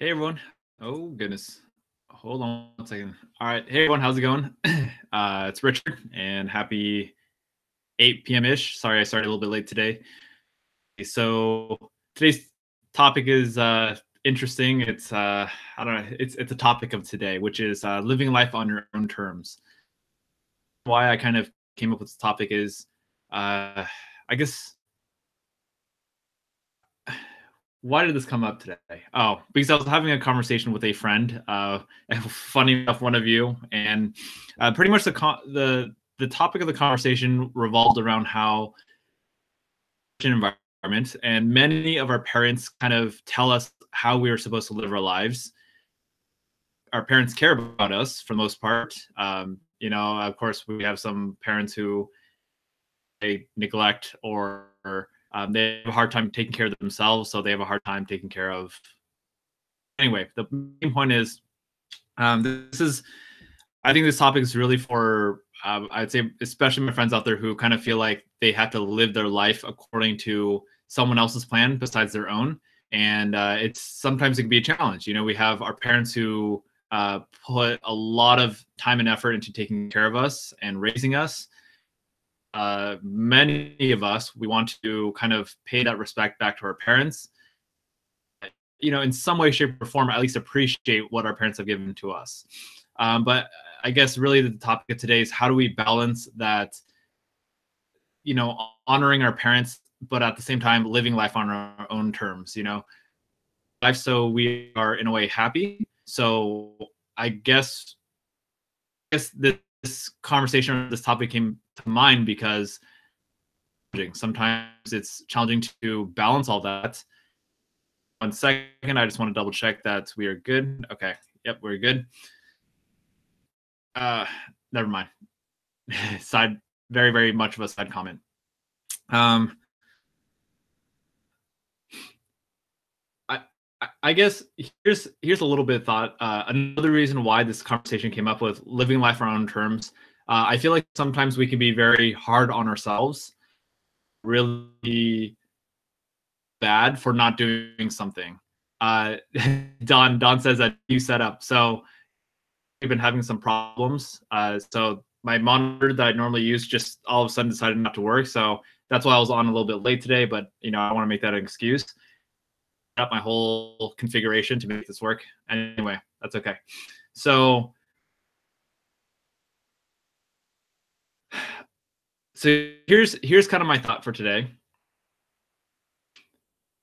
Hey everyone. Oh goodness. Hold on one second. All right. Hey everyone, how's it going? It's Richard and happy 8 p.m. ish. Sorry I started a little bit late today. So today's topic is interesting. It's I don't know, it's a topic of today, which is living life on your own terms. Why I kind of came up with this topic is I guess why did this come up today? Oh, because I was having a conversation with a friend, funny enough, one of you, and pretty much the topic of the conversation revolved around how environment and many of our parents kind of tell us how we are supposed to live our lives. Our parents care about us for the most part. Of course, we have some parents who they neglect or they have a hard time taking care of themselves, so they have a hard time taking care of. Anyway, the main point is this is I think this topic is really for I'd say especially my friends out there who kind of feel like they have to live their life according to someone else's plan besides their own, and it's sometimes it can be a challenge. We have our parents who put a lot of time and effort into taking care of us and raising us. Many of us, we want to kind of pay that respect back to our parents, in some way, shape, or form, at least appreciate what our parents have given to us. But I guess really the topic of today is how do we balance that, honoring our parents, but at the same time living life on our own terms, life so we are in a way happy. So I guess this conversation or this topic came to mind because sometimes it's challenging to balance all that. 1 second, I just want to double check that we are good. Okay, yep, we're good. Uh, Never mind. Side, very, very much of a side comment. Um, I, I guess here's a little bit of thought. Another reason why this conversation came up with living life on our own terms. I feel like sometimes we can be very hard on ourselves, really bad for not doing something. Uh, Don says that you set up. So we've been having some problems. So my monitor that I normally use just all of a sudden decided not to work. So that's why I was on a little bit late today. But I want to make that an excuse. Up my whole configuration to make this work. Anyway, that's okay. So here's kind of my thought for today.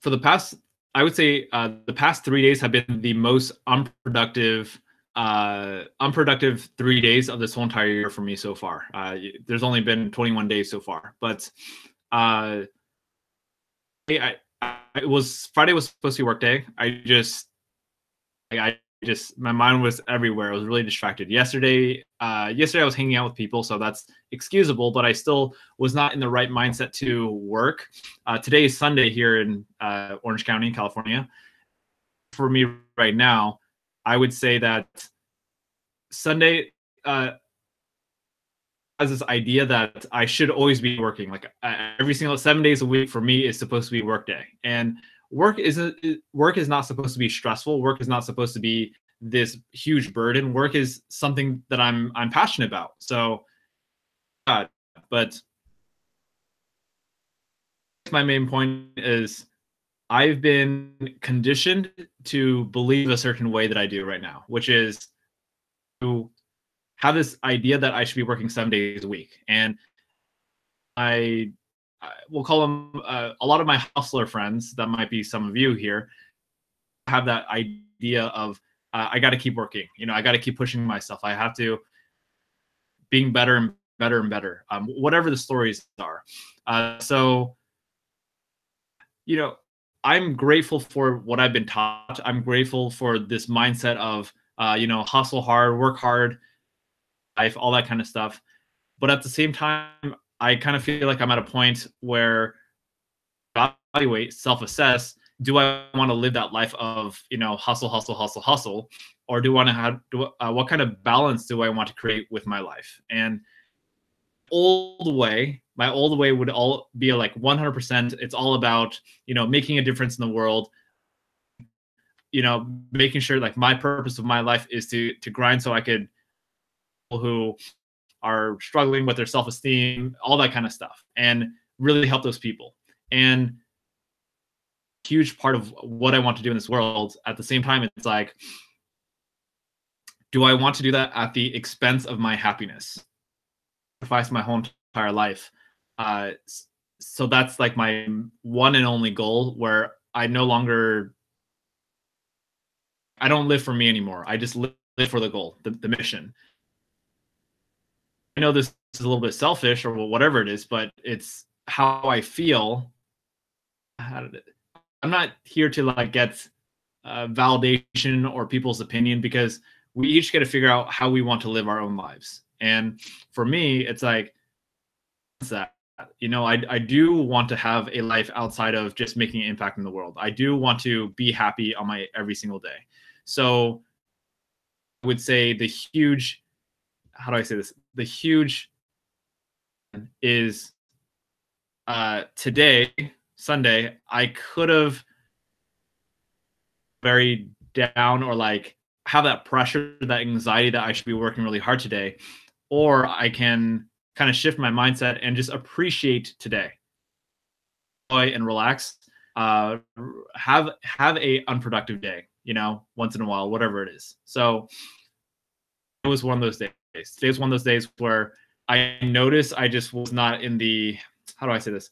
For the past, I would say the past 3 days have been the most unproductive 3 days of this whole entire year for me so far. There's only been 21 days so far, but it was Friday was supposed to be work day. I just my mind was everywhere. I was really distracted. Yesterday I was hanging out with people, so that's excusable, but I still was not in the right mindset to work. Today is Sunday here in Orange County, California. For me right now, I would say that Sunday has this idea that I should always be working. Like every single 7 days a week for me is supposed to be work day, and work is not supposed to be stressful. Work is not supposed to be this huge burden. Work is something that I'm passionate about. So, but my main point is I've been conditioned to believe a certain way that I do right now, which is to have this idea that I should be working 7 days a week. And I will call them a lot of my hustler friends, that might be some of you here, have that idea of I got to keep working. I got to keep pushing myself. I have to being better and better and better, whatever the stories are. So, I'm grateful for what I've been taught. I'm grateful for this mindset of, hustle hard, work hard, life, all that kind of stuff. But at the same time, I kind of feel like I'm at a point where evaluate, self-assess. Do I want to live that life of, hustle, hustle, hustle, hustle, or do I want to have what kind of balance do I want to create with my life? And my old way would all be like 100%. It's all about, making a difference in the world, making sure like my purpose of my life is to grind so I could who are struggling with their self-esteem, all that kind of stuff, and really help those people. And huge part of what I want to do in this world. At the same time, it's like, do I want to do that at the expense of my happiness? Sacrifice my whole entire life. Uh, so that's like my one and only goal where I don't live for me anymore. I just live for the goal, the mission. I know this is a little bit selfish or whatever it is, but it's how I feel. I'm not here to like get validation or people's opinion, because we each get to figure out how we want to live our own lives. And for me, it's like that. I do want to have a life outside of just making an impact in the world. I do want to be happy on my every single day. So I would say how do I say this? The huge is today, Sunday, I could have very down or like have that pressure, that anxiety that I should be working really hard today, or I can kind of shift my mindset and just appreciate today, enjoy and relax. Have a unproductive day, once in a while, whatever it is. So it was one of those days. Today was one of those days where I noticed I just was not in the, how do I say this?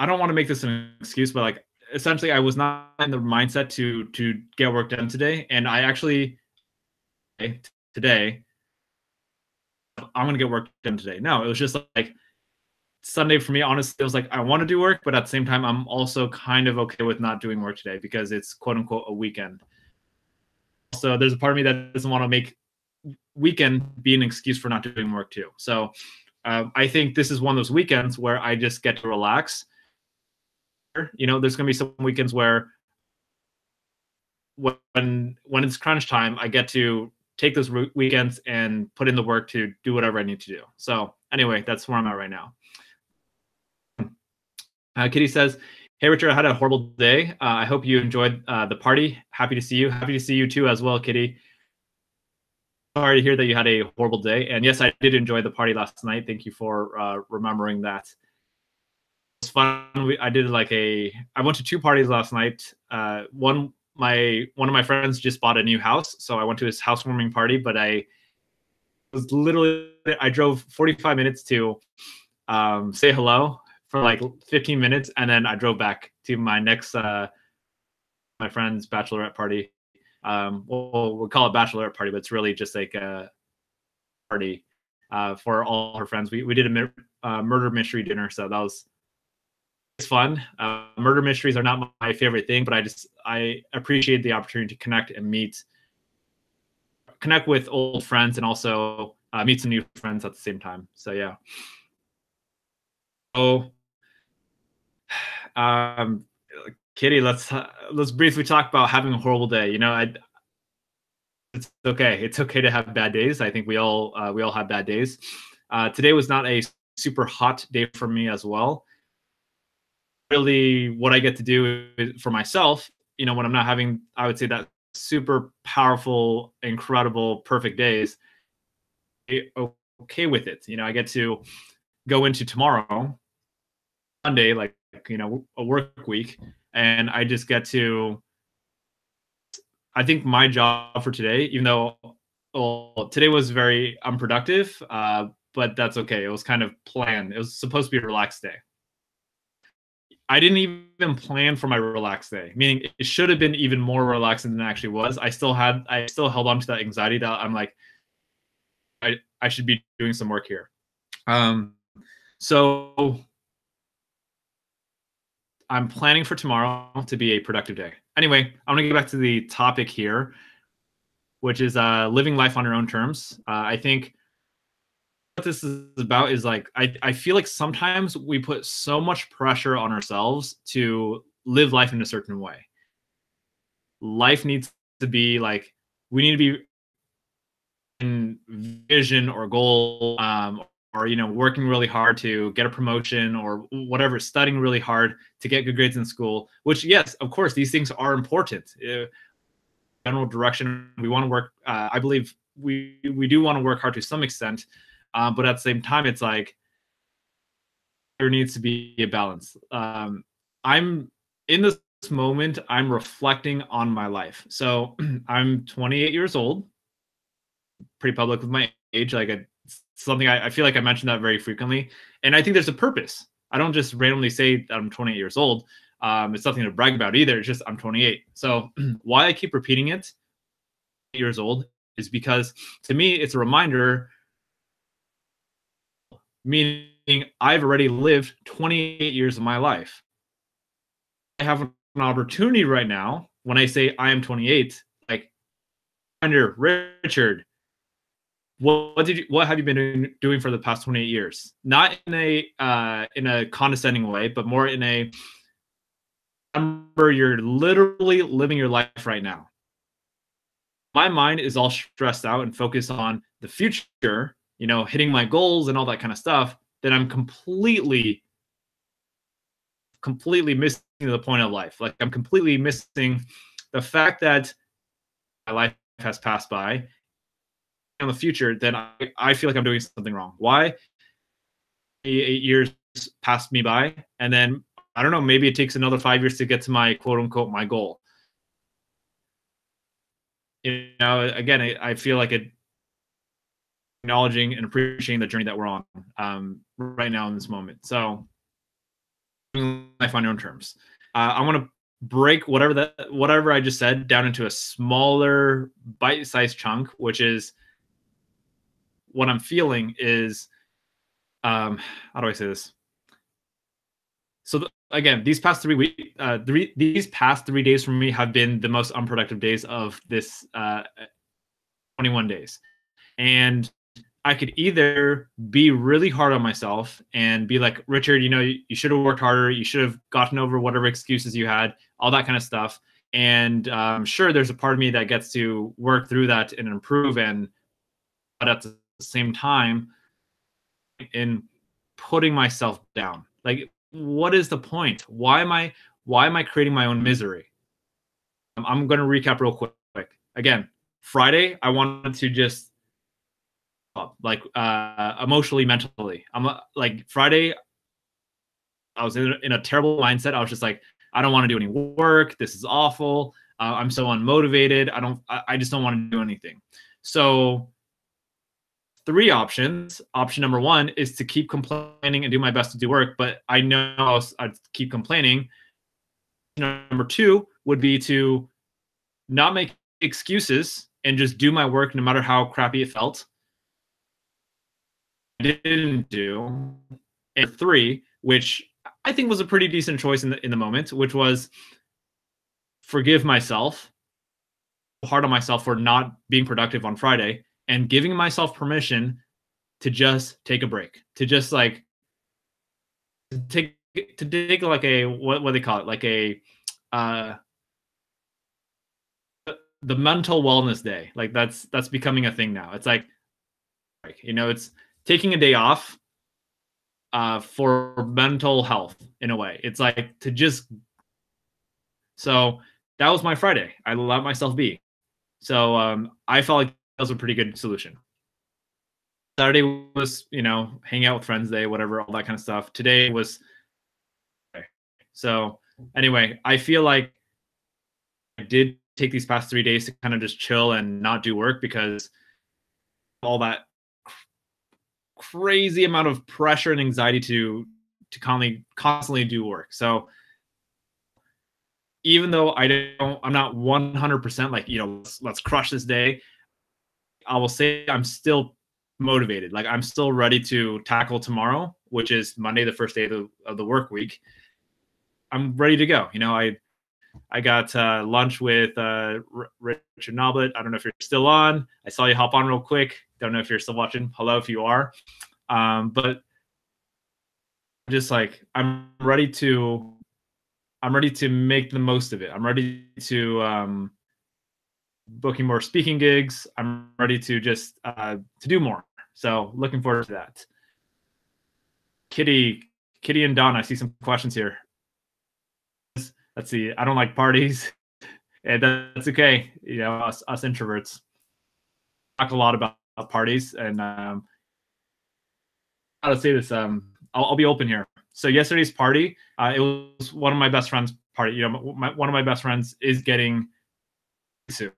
I don't want to make this an excuse, but like essentially I was not in the mindset to get work done today. And I actually today I'm gonna get work done today. No, it was just like Sunday for me, honestly, it was like I want to do work, but at the same time, I'm also kind of okay with not doing work today because it's quote unquote a weekend. So there's a part of me that doesn't want to make weekend be an excuse for not doing work too. So I think this is one of those weekends where I just get to relax. There's gonna be some weekends where when it's crunch time, I get to take those weekends and put in the work to do whatever I need to do. So anyway, that's where I'm at right now. Kitty says, "Hey Richard, I had a horrible day. I hope you enjoyed the party. Happy to see you. Happy to see you too as well, Kitty. Sorry to hear that you had a horrible day. And yes, I did enjoy the party last night. Thank you for remembering that. It was fun. I went to 2 parties last night. One of my friends just bought a new house, so I went to his housewarming party. But I drove 45 minutes to say hello for like 15 minutes, and then I drove back to my next my friend's bachelorette party. We'll call it bachelorette party, but it's really just like a party for all her friends. We did a murder mystery dinner, so that was fun. Murder mysteries are not my favorite thing, but I appreciate the opportunity to connect with old friends and also meet some new friends at the same time. So yeah. So, Kitty, let's briefly talk about having a horrible day. It's okay. It's okay to have bad days. I think we all have bad days. Today was not a super hot day for me as well. Really, what I get to do for myself, when I'm not having, I would say, that super powerful, incredible, perfect days, okay with it. I get to go into tomorrow, Monday, like a work week, and I just get to. I think my job for today, even though today was very unproductive, but that's okay. It was kind of planned. It was supposed to be a relaxed day. I didn't even plan for my relaxed day, meaning it should have been even more relaxing than it actually was. I still held on to that anxiety that I'm like, I should be doing some work here. So I'm planning for tomorrow to be a productive day. Anyway, I'm gonna get back to the topic here, which is living life on your own terms. I think what this is about is like I feel like sometimes we put so much pressure on ourselves to live life in a certain way. Life needs to be like, we need to be in vision or goal or working really hard to get a promotion or whatever, studying really hard to get good grades in school, which, yes, of course, these things are important. General direction, we want to work, I believe we do want to work hard to some extent, but at the same time, it's like there needs to be a balance. I'm in this moment, I'm reflecting on my life. So I'm 28 years old, pretty public with my age. Like, it's something I feel like I mention that very frequently, and I think there's a purpose. I don't just randomly say that I'm 28 years old. It's nothing to brag about either. It's just I'm 28. So why I keep repeating it, years old, is because to me it's a reminder, meaning I've already lived 28 years of my life. I have an opportunity right now when I say I am 28, like, under Richard, what have you been doing for the past 28 years? Not in a condescending way, but more in a, remember, you're literally living your life right now. My mind is all stressed out and focused on the future, hitting my goals and all that kind of stuff, then I'm completely missing the point of life. Like, I'm completely missing the fact that my life has passed by in the future, then I feel like I'm doing something wrong. Why? 8 years passed me by, and then I don't know, maybe it takes another 5 years to get to my quote unquote my goal. Again, I feel like it, acknowledging and appreciating the journey that we're on right now in this moment. So life on your own terms. I want to break whatever I just said down into a smaller bite-sized chunk, which is what I'm feeling is, how do I say this? So again, these past 3 weeks, these past 3 days for me have been the most unproductive days of this 21 days. And I could either be really hard on myself and be like, Richard, you should have worked harder. You should have gotten over whatever excuses you had, all that kind of stuff. And sure, there's a part of me that gets to work through that and improve. But at the same time, in putting myself down, like, what is the point? Why am I creating my own misery? I'm going to recap real quick. Again, Friday, I wanted to just, like, emotionally, mentally. I'm like, Friday, I was in a terrible mindset. I was just like, I don't want to do any work. This is awful. I'm so unmotivated. I just don't want to do anything. So 3 options. Option number 1 is to keep complaining and do my best to do work, but I know I'd keep complaining. Number 2 would be to not make excuses and just do my work no matter how crappy it felt. I didn't do. And 3, which I think was a pretty decent choice in the moment, which was forgive myself, hard on myself for not being productive on Friday, and giving myself permission to just take a break, to just like take like a, what do they call it, like a the mental wellness day. Like, that's becoming a thing now. It's like, it's taking a day off for mental health in a way. It's like to just, so that was my Friday. I let myself be. So I felt like that was a pretty good solution. Saturday was, hang out with friends day, whatever, all that kind of stuff. Today was, okay. So anyway, I feel like I did take these past 3 days to kind of just chill and not do work because all that crazy amount of pressure and anxiety to constantly do work. So even though I'm not 100% like, let's crush this day, I will say I'm still motivated. Like, I'm still ready to tackle tomorrow, which is Monday, the first day of the work week. I'm ready to go. I got lunch with Richard Noblet. I don't know if you're still on. I saw you hop on real quick. Don't know if you're still watching. Hello, if you are. But just like, I'm ready to make the most of it. I'm ready to booking more speaking gigs. I'm ready to just to do more. So looking forward to that. Kitty, Kitty and Don, I see some questions here. Let's see. I don't like parties, and that's okay. You know, us introverts talk a lot about parties, and how to say this. I'll be open here. So yesterday's party, it was one of my best friends' party. You know, one of my best friends is getting soon.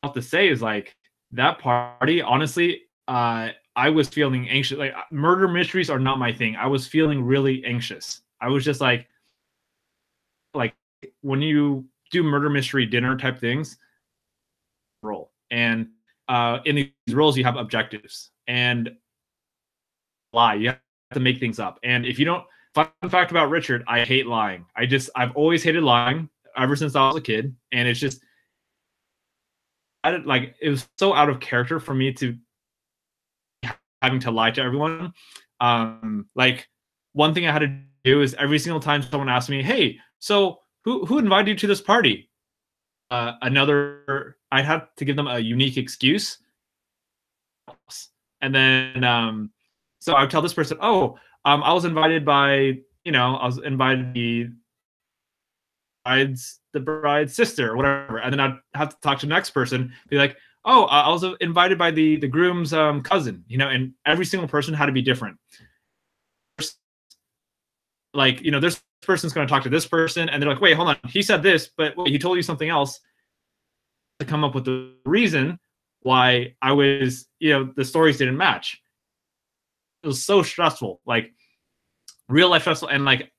I have to say is like that party. Honestly, I was feeling anxious. Like murder mysteries are not my thing. I was feeling really anxious. I was just like when you do murder mystery dinner type things, role and in these roles you have objectives and lie. You have to make things up. And if you don't, fun fact about Richard, I hate lying. I've always hated lying ever since I was a kid, and it's just it was so out of character for me to having to lie to everyone. Like one thing I had to do is every single time someone asked me, "Hey, so who invited you to this party?" I had to give them a unique excuse, and then so I would tell this person, "Oh, I was invited by I was invited the bride's sister or whatever," and then I'd have to talk to the next person, be like, "Oh, I was invited by the groom's cousin," and every single person had to be different. Like, this person's going to talk to this person, and they're like, "Wait, hold on, he said this, but wait, he told you something else." To come up with the reason why I was, the stories didn't match. It was so stressful, like real life stressful, and like,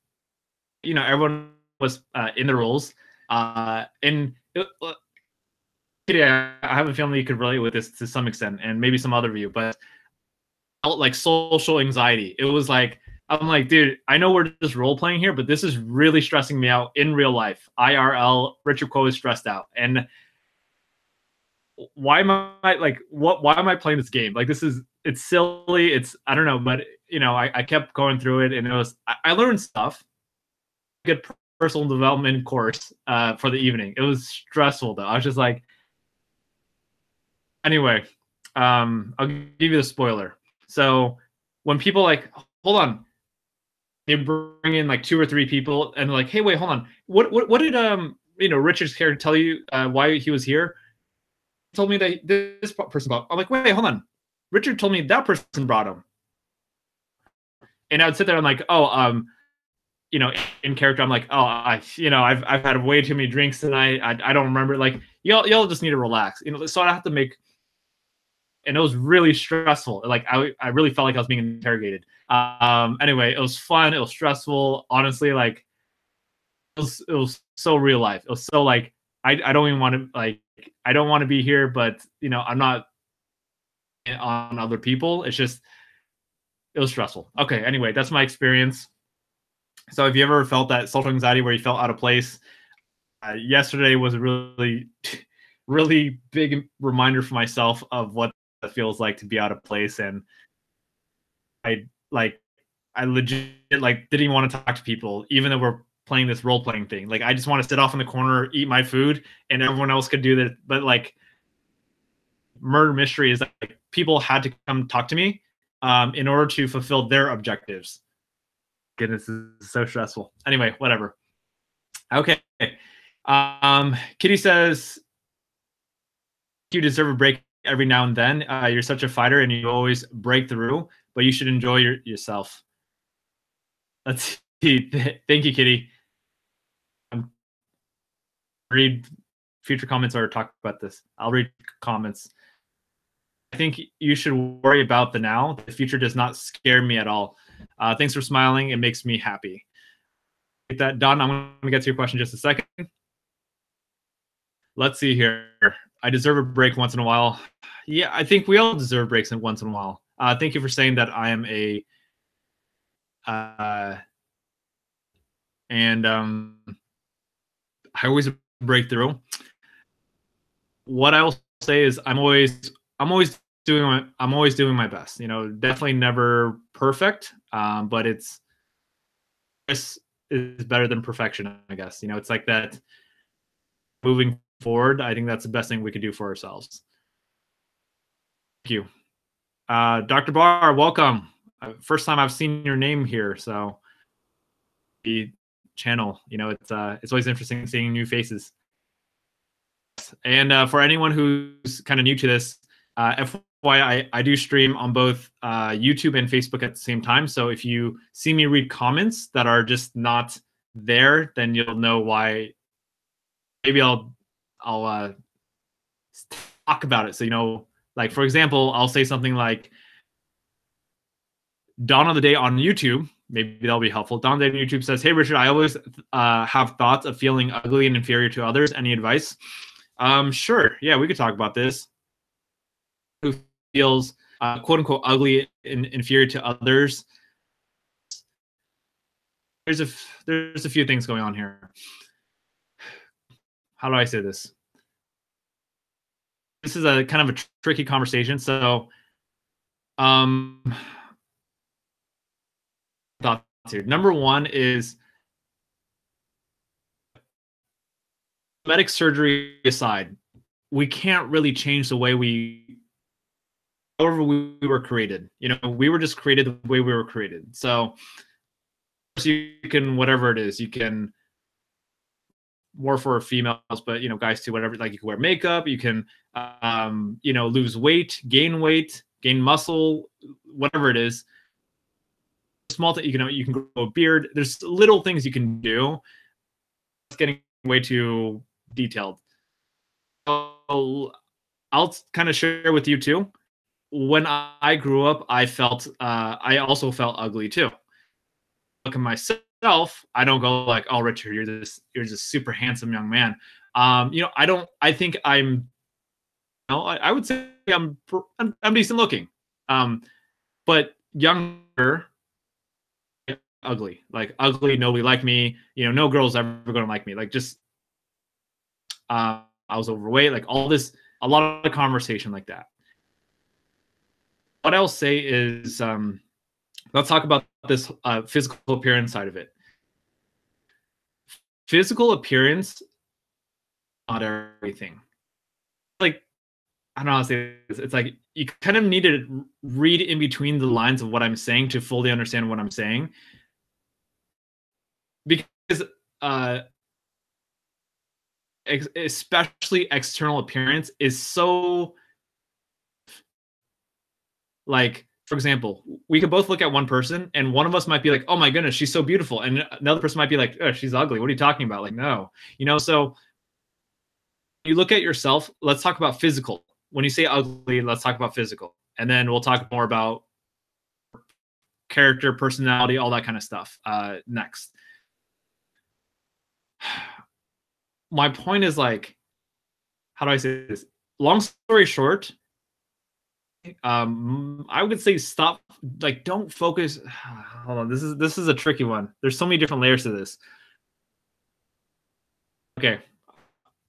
everyone was in the roles, and I have a feeling you could relate with this to some extent, and maybe some other of you, but I felt like social anxiety. It was like, I'm like, dude, I know we're just role playing here, but this is really stressing me out in real life. IRL, Richard Quo is stressed out, and why am I like why am I playing this game? Like it's silly. I don't know, but I kept going through it, and I learned stuff. Good personal development course for the evening. It was stressful though. I was just like, anyway, I'll give you the spoiler. So when people like, hold on, they bring in like 2 or 3 people, and they're like, hey, wait, hold on, what did Richard's character tell you why he was here? Told me that this person brought. I'm like, wait, hold on. Richard told me that person brought him. And I would sit there and like, oh, in character, I'm like, oh, I've had way too many drinks tonight. I don't remember. Like, y'all just need to relax. So I have to make, and it was really stressful. Like, I really felt like I was being interrogated. Anyway, it was fun. It was stressful. Honestly, like, it was so real life. It was so like, I don't even want to like. I don't want to be here, but I'm not on other people. It was stressful. Okay, anyway, that's my experience. So have you ever felt that social anxiety where you felt out of place? Yesterday was a really, really big reminder for myself of what it feels like to be out of place. And I legit like didn't even want to talk to people, even though we're playing this role playing thing. Like I just want to sit off in the corner, eat my food, and everyone else could do that. But like murder mystery is like people had to come talk to me in order to fulfill their objectives. Goodness, this is so stressful. Anyway, whatever. Okay. Kitty says you deserve a break every now and then. You're such a fighter and you always break through, but you should enjoy yourself. Let's see. Thank you, Kitty. Read future comments or talk about this. I'll read comments. I think you should worry about the now. The future does not scare me at all. Thanks for smiling. It makes me happy. Get that done. I'm going to get to your question in just a second. Let's see here. I deserve a break once in a while. Yeah, I think we all deserve breaks once in a while. Thank you for saying that I am a and I always break through. What I will say is I'm always doing my best. Definitely never perfect, but it's is better than perfection, I guess. It's like that. Moving forward, I think that's the best thing we could do for ourselves. Thank you. Dr. Barr, welcome. first time I've seen your name here, so the channel, it's always interesting seeing new faces. And for anyone who's kind of new to this, FYI, I do stream on both YouTube and Facebook at the same time. So if you see me read comments that are just not there, then you'll know why. Maybe I'll talk about it. So like for example, I'll say something like Dawn of the Day on YouTube. Maybe that'll be helpful. Dawn of the Day on YouTube says, "Hey Richard, I always have thoughts of feeling ugly and inferior to others. Any advice?" Sure. Yeah, we could talk about this. Who feels quote unquote ugly and inferior to others? There's a few things going on here. How do I say this? This is a kind of a tricky conversation. So, thoughts here. Number one is cosmetic surgery aside, we can't really change the way however we were created. We were just created the way we were created. So you can, whatever it is, you can, more for females, but guys too, whatever, like you can wear makeup, you can lose weight, gain muscle, whatever it is. Small thing, you can grow a beard. There's little things you can do. It's getting way too detailed. So I'll kind of share with you too. When I grew up, I also felt ugly too. Look at myself, I don't go like, "Oh, Richard, you're this super handsome young man." I think I'm, I would say I'm decent looking, but younger, ugly, nobody liked me. No girl's ever gonna like me. Like just, I was overweight, like all this, a lot of conversation like that. What I'll say is, let's talk about this physical appearance side of it. Physical appearance, not everything. Like, I don't know how to say this. It's like you kind of need to read in between the lines of what I'm saying to fully understand what I'm saying. Because especially external appearance is so, like, for example, we could both look at one person and one of us might be like, "Oh my goodness, she's so beautiful." And another person might be like, "Oh, she's ugly. What are you talking about?" Like, no, so you look at yourself. Let's talk about physical. When you say ugly, let's talk about physical. And then we'll talk more about character, personality, all that kind of stuff next. My point is, like, how do I say this? Long story short, I would say stop, like, don't focus. Hold on, this is a tricky one. There's so many different layers to this. Okay,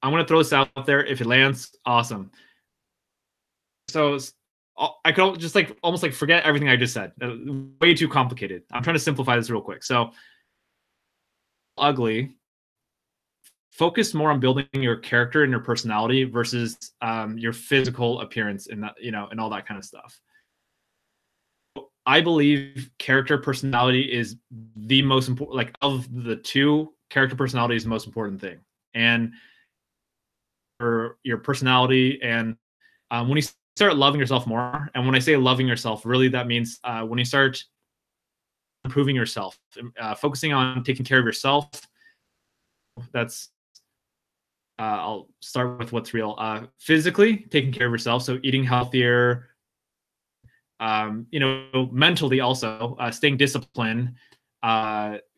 I'm gonna throw this out there. If it lands, awesome. So I could just like almost like forget everything I just said. Way too complicated. I'm trying to simplify this real quick. So ugly. Focus more on building your character and your personality versus your physical appearance and that, and all that kind of stuff. I believe character personality is the most important, like of the two, character personality is the most important thing. And for your personality, and when you start loving yourself more, and when I say loving yourself, really that means when you start improving yourself, focusing on taking care of yourself. That's I'll start with what's real. Physically, taking care of yourself, so eating healthier, mentally also, staying disciplined,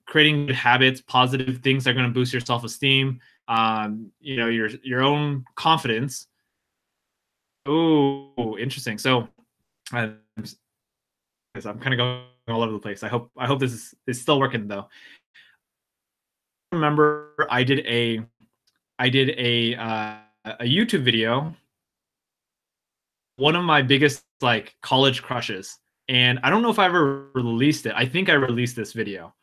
creating good habits, positive things that are going to boost your self-esteem, your own confidence. Oh, interesting. So I'm kind of going all over the place. I hope this is still working though. Remember, I did a YouTube video, one of my biggest like college crushes, and I don't know if I ever released it. I think I released this video.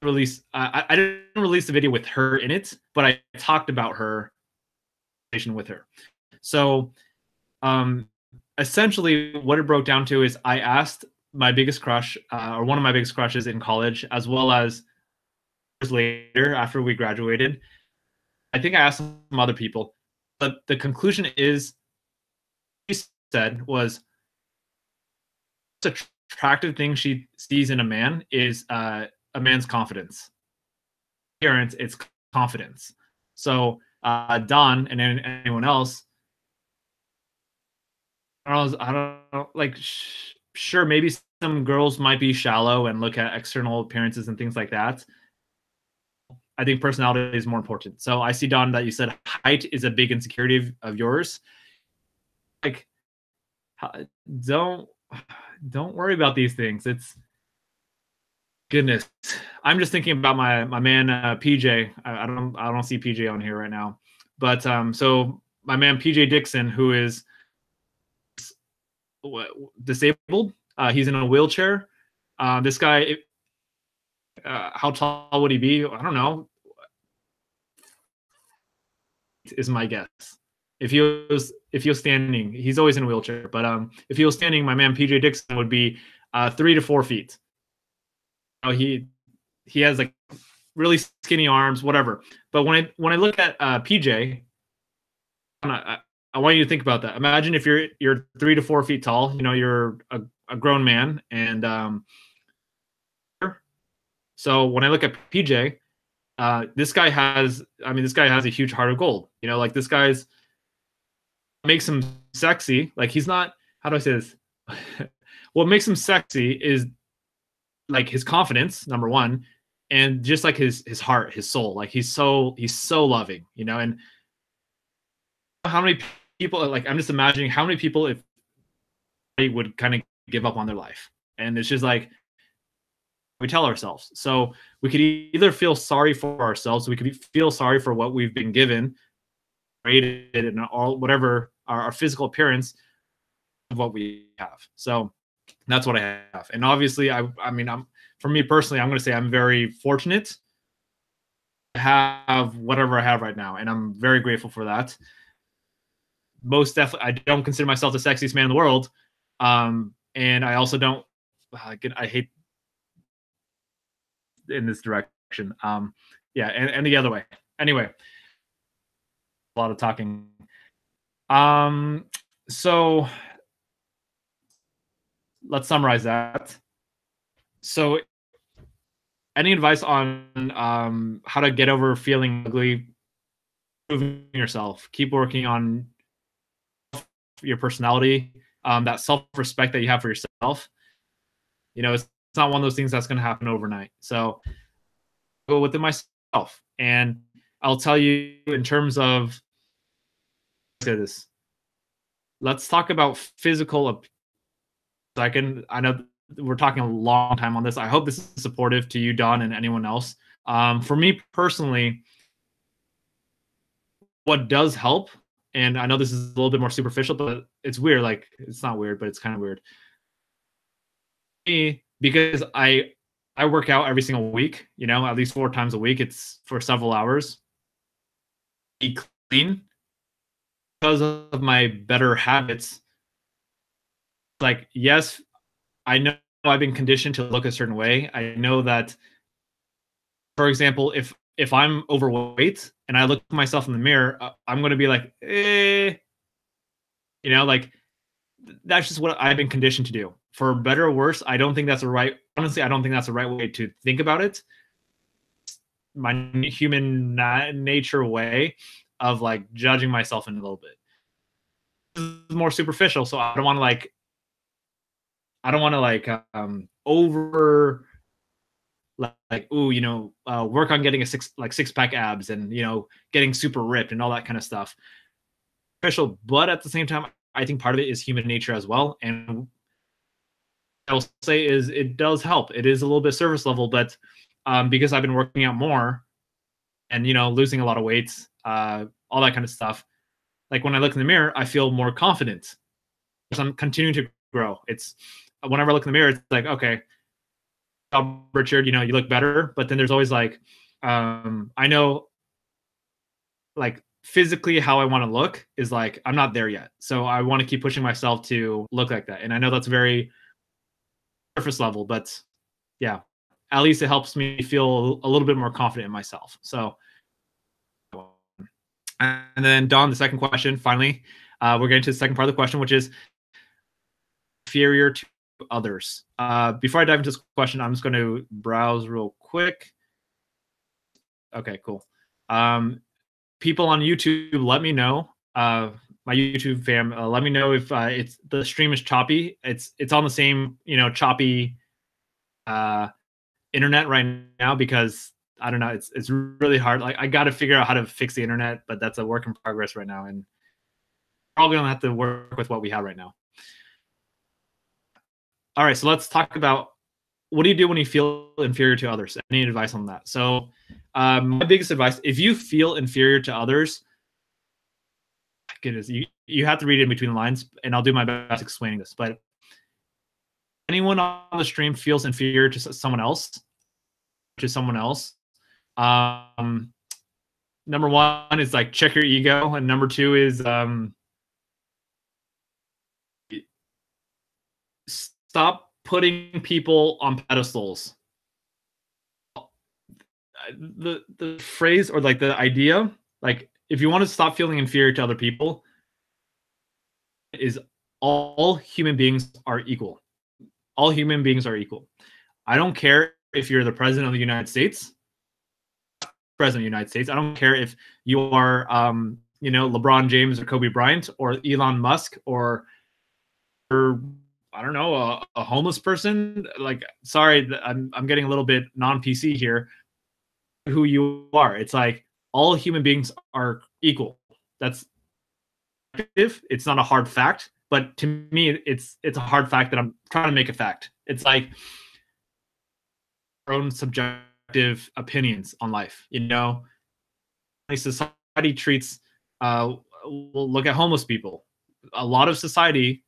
I didn't release the video with her in it, but I talked about her with her. So essentially what it broke down to is I asked my biggest crush, or one of my biggest crushes in college, as well as years later after we graduated. I think I asked some other people, but the conclusion is, she said, was the attractive thing she sees in a man is a man's confidence. Appearance, it's confidence. So Don and anyone else, I don't know, like sure, maybe some girls might be shallow and look at external appearances and things like that. I think personality is more important. So I see, Don, that you said height is a big insecurity of yours. Like, don't don't worry about these things. It's goodness. I'm just thinking about my man PJ. I don't see PJ on here right now, but so my man PJ Dixon, who is disabled, he's in a wheelchair. This guy, how tall would he be? I don't know. Is my guess. If he was standing, he's always in a wheelchair. But if he was standing, my man PJ Dixon would be 3 to 4 feet. He has like really skinny arms, whatever. But when I look at PJ, I want you to think about that. Imagine if you're 3 to 4 feet tall. You know, you're a grown man, and so when I look at PJ, this guy has a huge heart of gold. You know, like this guy's makes him sexy. Like he's not. How do I say this? What makes him sexy is like his confidence, number one, and just like his heart, his soul. Like he's so loving, you know. And how many people, like, I'm just imagining how many people, if they would kind of give up on their life, and it's just like we tell ourselves. So we could either feel sorry for ourselves, we could feel sorry for what we've been given, rated, and all whatever our physical appearance of what we have. So that's what I have. And obviously, I mean, for me personally, I'm going to say I'm very fortunate to have whatever I have right now, and I'm very grateful for that. Most definitely, I don't consider myself the sexiest man in the world, and I also don't. I hate in this direction. Yeah, and the other way. Anyway, a lot of talking. So let's summarize that. So, any advice on how to get over feeling ugly, improving yourself, keep working on your personality, that self-respect that you have for yourself? You know, it's not one of those things that's going to happen overnight. So go within myself, and I'll tell you in terms of, say this. Let's talk about physical. I know we're talking a long time on this. I hope this is supportive to you, Don, and anyone else. For me personally, what does help, and I know this is a little bit more superficial, but it's weird. Like, it's not weird, but it's kind of weird. Me, because I work out every single week, you know, at least 4 times a week. It's for several hours. Be clean because of my better habits. Like, yes, I know I've been conditioned to look a certain way. I know that, for example, if I'm overweight and I look at myself in the mirror, I'm going to be like, you know, like that's just what I've been conditioned to do. For better or worse, I don't think that's the right. Honestly, I don't think that's the right way to think about it. My human nature way of like judging myself in a little bit. This is more superficial, so I don't want to like over like ooh, you know, work on getting a six pack abs and, you know, getting super ripped and all that kind of stuff. Special, but at the same time, I think part of it is human nature as well. And I'll say is it does help. It is a little bit surface level, but because I've been working out more and, you know, losing a lot of weight, all that kind of stuff. Like when I look in the mirror, I feel more confident because I'm continuing to grow. It's whenever I look in the mirror, it's like, okay, Richard, you know, you look better. But then there's always like, I know, like physically how I want to look is like I'm not there yet. So I want to keep pushing myself to look like that. And I know that's very surface level, but yeah, at least it helps me feel a little bit more confident in myself. So, and then Don, the second question, finally, we're getting to the second part of the question, which is inferior to others. Before I dive into this question, I'm just going to browse real quick. Okay, cool. People on YouTube, let me know. My YouTube fam, let me know if it's the stream is choppy. It's on the same choppy internet right now because I don't know. It's really hard. Like I got to figure out how to fix the internet, but that's a work in progress right now, and probably gonna have to work with what we have right now. All right, so let's talk about what do you do when you feel inferior to others? Any advice on that? So, my biggest advice: if you feel inferior to others, goodness, you have to read in between the lines, and I'll do my best explaining this. But anyone on the stream feels inferior to someone else, number one is like check your ego, and number two is stop putting people on pedestals. The phrase or like the idea, like if you want to stop feeling inferior to other people, is all human beings are equal. All human beings are equal. I don't care if you're the president of the United States, president of the United States. I don't care if you are, LeBron James or Kobe Bryant or Elon Musk or I don't know, a homeless person. Like, sorry, I'm getting a little bit non-PC here. Who you are. It's like all human beings are equal. That's it's not a hard fact, but to me, it's a hard fact that I'm trying to make a fact. It's like our own subjective opinions on life. Society treats. We'll look at homeless people. A lot of society,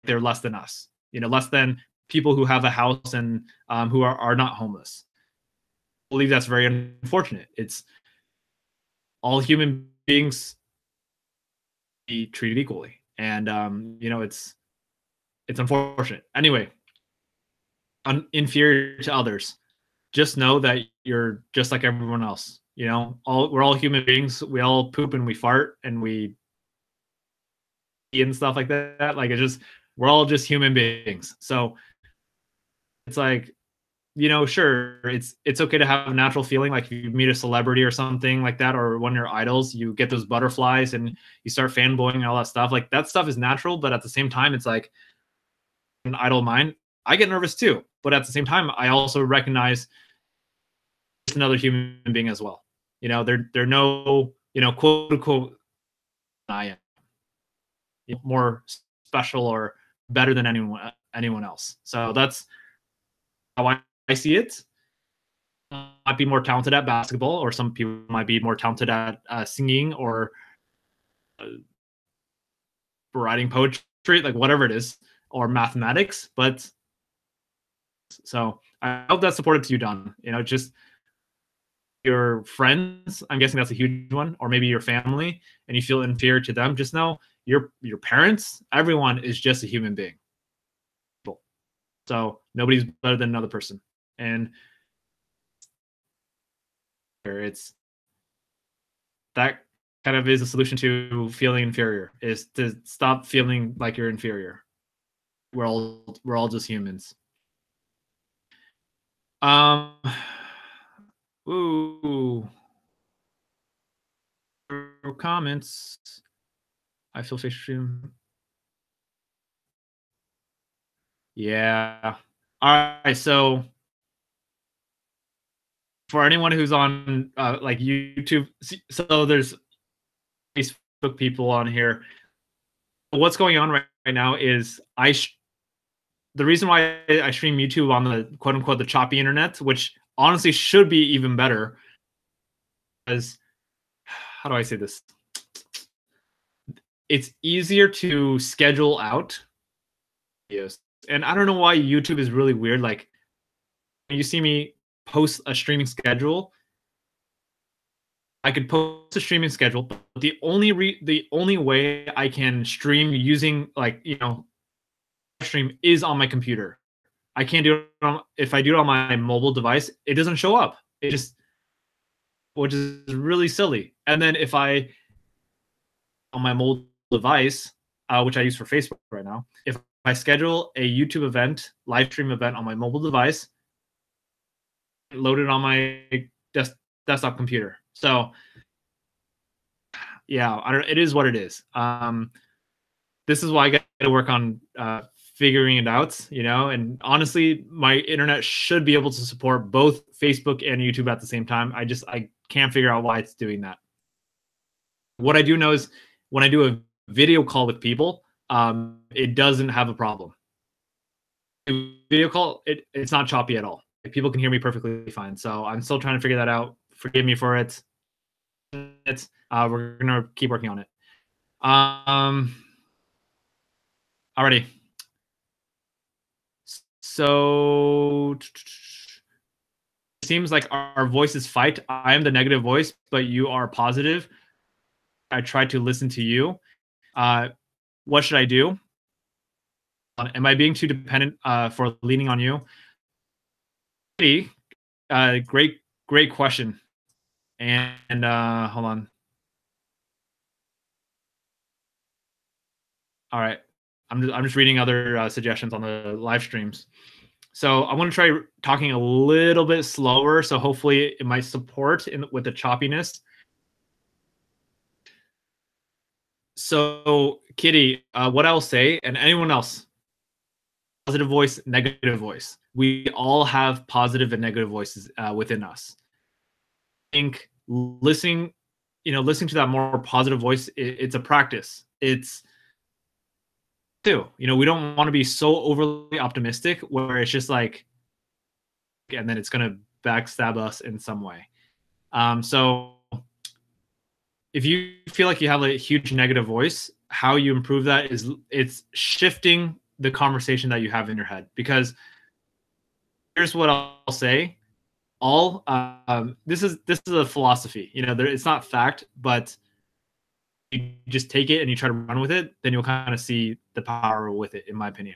they're less than us. Less than people who have a house and who are not homeless. I believe that's very unfortunate. It's all human beings be treated equally, and it's unfortunate. Anyway, inferior to others. Just know that you're just like everyone else. We're all human beings. We all poop and we fart and we eat and stuff like that. Like we're all just human beings. So it's like, sure, it's okay to have a natural feeling, like if you meet a celebrity or something like that, or one of your idols, you get those butterflies and you start fanboying and all that stuff. Like that stuff is natural, but at the same time, it's like an idol of mine. I get nervous too, but at the same time, I also recognize it's another human being as well. They're no, quote unquote, I am more special or better than anyone else. So that's how I see it. Might be more talented at basketball, or some people might be more talented at singing or writing poetry, like whatever it is, or mathematics. But so I hope that's supportive to you, Don. Just your friends, I'm guessing that's a huge one, or maybe your family, and you feel inferior to them. Just know your parents, everyone is just a human being. So nobody's better than another person. And it's that kind of is a solution to feeling inferior, is to stop feeling like you're inferior. We're all just humans. Ooh. Comments. I feel fish stream. Yeah. All right. So for anyone who's on like YouTube, so there's Facebook people on here. What's going on right now is the reason why I stream YouTube on the quote unquote the choppy internet, which honestly should be even better, is how do I say this? It's easier to schedule out videos. And I don't know why YouTube is really weird. Like when you see me post a streaming schedule, I could post a streaming schedule, but the only way I can stream using stream is on my computer. I can't do it if I do it on my mobile device, it doesn't show up. It just, which is really silly. And then if I on my mobile device, which I use for Facebook right now, if I schedule a YouTube event, live stream event on my mobile device, load it on my desktop computer. So yeah, it is what it is. This is why I got to work on figuring it out, and honestly, my internet should be able to support both Facebook and YouTube at the same time. I can't figure out why it's doing that. What I do know is when I do a video call with people, it doesn't have a problem. Video call, it's not choppy at all. People can hear me perfectly fine. So I'm still trying to figure that out. Forgive me for it. We're gonna keep working on it. Alrighty. So it seems like our voices fight. I am the negative voice, but you are positive. I try to listen to you. What should I do? Am I being too dependent for leaning on you? Great question. And hold on. All right, I'm just reading other suggestions on the live streams. So I want to try talking a little bit slower, so hopefully it might support with the choppiness. So Kitty, what I'll say, and anyone else, positive voice, negative voice. We all have positive and negative voices within us. I think listening to that more positive voice, it's a practice. It's too, we don't want to be so overly optimistic where it's just like, and then it's going to backstab us in some way. So if you feel like you have a huge negative voice, how you improve that is it's shifting the conversation that you have in your head. Because here's what I'll say. This is a philosophy. It's not fact, but you just take it and you try to run with it, then you'll kind of see the power with it, in my opinion.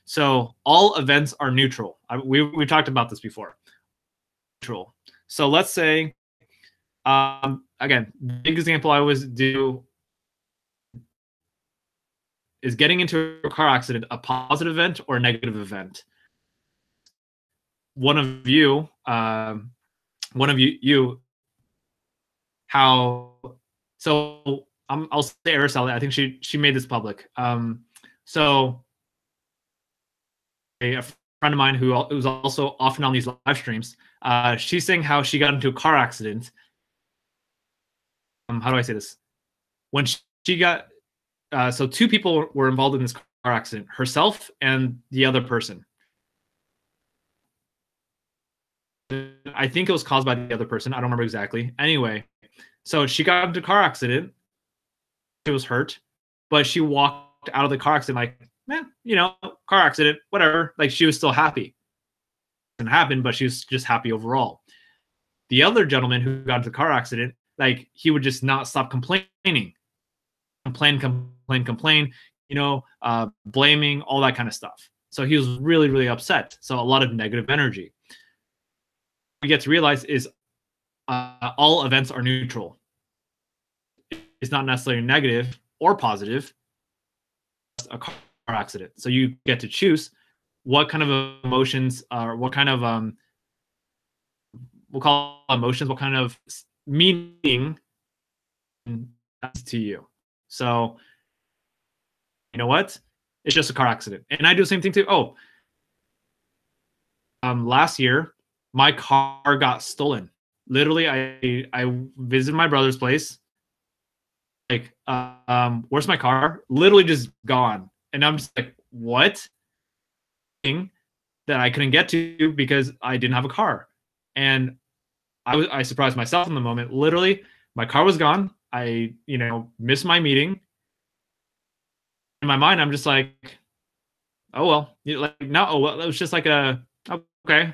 So all events are neutral. We talked about this before. Neutral. So let's say, again, big example I always do is getting into a car accident, a positive event or a negative event. One of you, how, so I'll say Araceli. I think she made this public. So a friend of mine who's also often on these live streams, she's saying how she got into a car accident. How do I say this? When she got, so two people were involved in this car accident, herself and the other person. I think it was caused by the other person. I don't remember exactly. Anyway, so she got into a car accident. She was hurt, but she walked out of the car accident like, car accident, whatever. Like, she was still happy. It didn't happen, but she was just happy overall. The other gentleman who got into the car accident, like, he would just not stop complaining. Complain, blaming, all that kind of stuff. So he was really, really upset. So a lot of negative energy. What we get to realize is all events are neutral. It's not necessarily negative or positive. It's a car accident. So you get to choose what kind of emotions or what kind of we'll call emotions, what kind of meaning to you. So you know what? It's just a car accident. And I do the same thing too. Last year my car got stolen. Literally, I visited my brother's place. Like, where's my car? Literally just gone. And I'm just like, what? Thing that I couldn't get to because I didn't have a car. And I surprised myself in the moment. Literally, my car was gone. I, missed my meeting. In my mind, I'm just like, oh well, no, well, it was just like okay,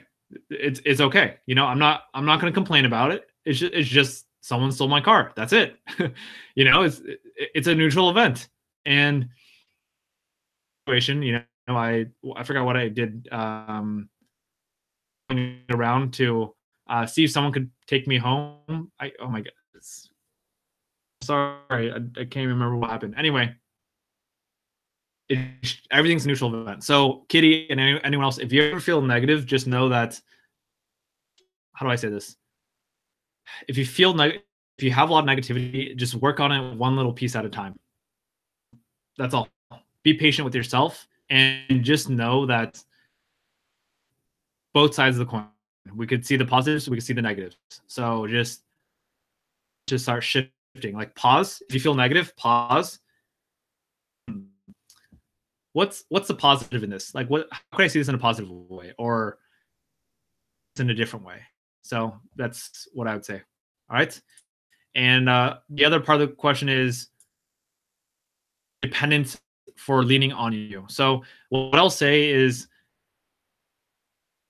it's okay. I'm not going to complain about it. It's just someone stole my car. That's it. It's a neutral event. And situation, know, I forgot what I did around to see if someone could take me home. I Oh my god, sorry, I can't remember what happened. Anyway, everything's a neutral event. So Kitty and anyone else, if you ever feel negative, just know that, how do I say this? If you feel if you have a lot of negativity, just work on it one little piece at a time. That's all. Be patient with yourself and just know that both sides of the coin. We could see the positives, we could see the negatives. So just start shifting. Like pause. If you feel negative, pause. What's the positive in this? Like how can I see this in a positive way or in a different way? So that's what I would say. All right. And the other part of the question is dependence for leaning on you. So what I'll say is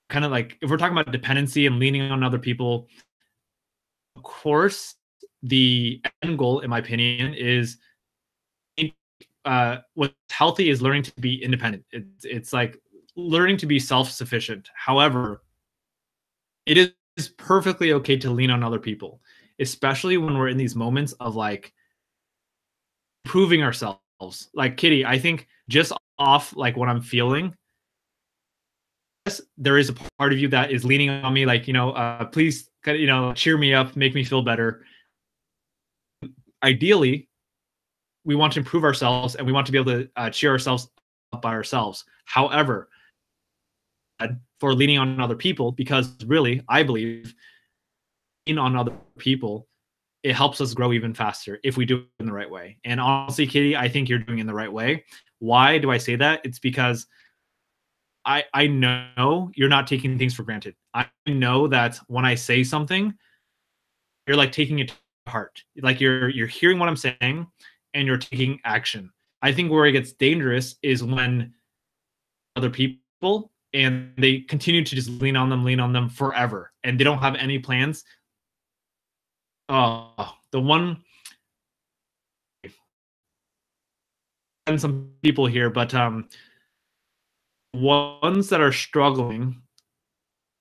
kind of like if we're talking about dependency and leaning on other people, of course, the end goal, in my opinion, is what's healthy is learning to be independent. It's like learning to be self-sufficient. However, it is perfectly okay to lean on other people, especially when we're in these moments of like proving ourselves. Like Kitty, I think just off like what I'm feeling, yes, there is a part of you that is leaning on me, like, please, cheer me up, make me feel better. Ideally, we want to improve ourselves and we want to be able to cheer ourselves up by ourselves. However, for leaning on other people, because really, I believe leaning on other people, it helps us grow even faster if we do it in the right way. And honestly, Kitty, I think you're doing it in the right way. Why do I say that? It's because I know you're not taking things for granted. I know that when I say something, you're like taking it to heart. Like you're hearing what I'm saying and you're taking action. I think where it gets dangerous is when other people and they continue to just lean on them forever and they don't have any plans. The one and some people here, but ones that are struggling,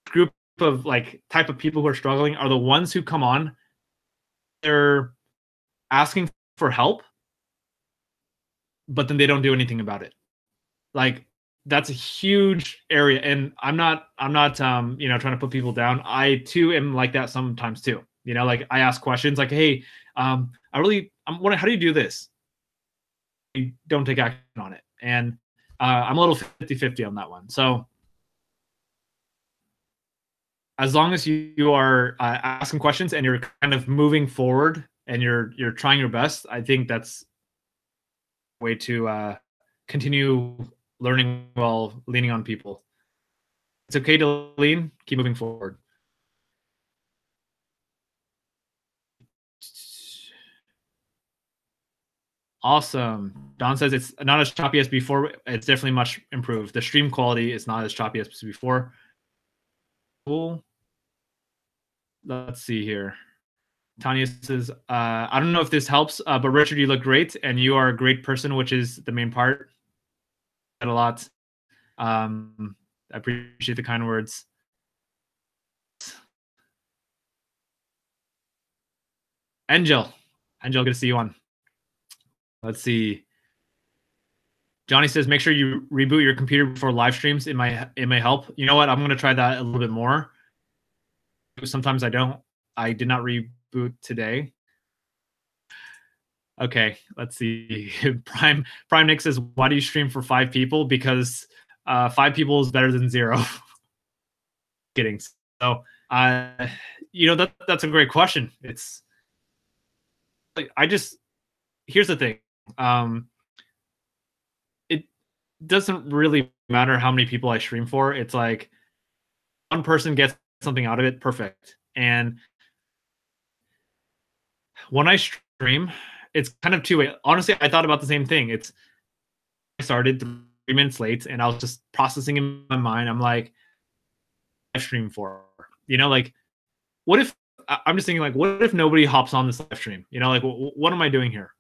group of like type of people who are struggling are the ones who come on, they're asking for help, but then they don't do anything about it. Like that's a huge area. And I'm not trying to put people down. I too am like that sometimes too. Like I ask questions like, hey, I'm wondering, how do you do this? You don't take action on it. And I'm a little 50-50 on that one. So as long as you are asking questions and you're kind of moving forward and you're trying your best, I think that's a way to continue learning while leaning on people. It's okay to lean, keep moving forward. Awesome. Don says it's not as choppy as before. It's definitely much improved. The stream quality is not as choppy as before. Cool. Let's see here. Tanya says, I don't know if this helps, but Richard, you look great and you are a great person, which is the main part. A lot. I appreciate the kind words. Angel, good to see you on. Let's see. Johnny says, make sure you reboot your computer before live streams. It may help. You know what? I'm going to try that a little bit more. Sometimes I don't. I did not reboot today. Okay, let's see. Prime Nick says, why do you stream for 5 people? Because 5 people is better than 0. Kidding. So, that's a great question. It's like here's the thing. It doesn't really matter how many people I stream for. It's like one person gets something out of it, perfect. And when I stream, it's kind of two-way. Honestly, I thought about the same thing. I started 3 minutes late and I was just processing in my mind. I'm like, I stream for, like, what if I'm just thinking like, what if nobody hops on this live stream? Like, what am I doing here?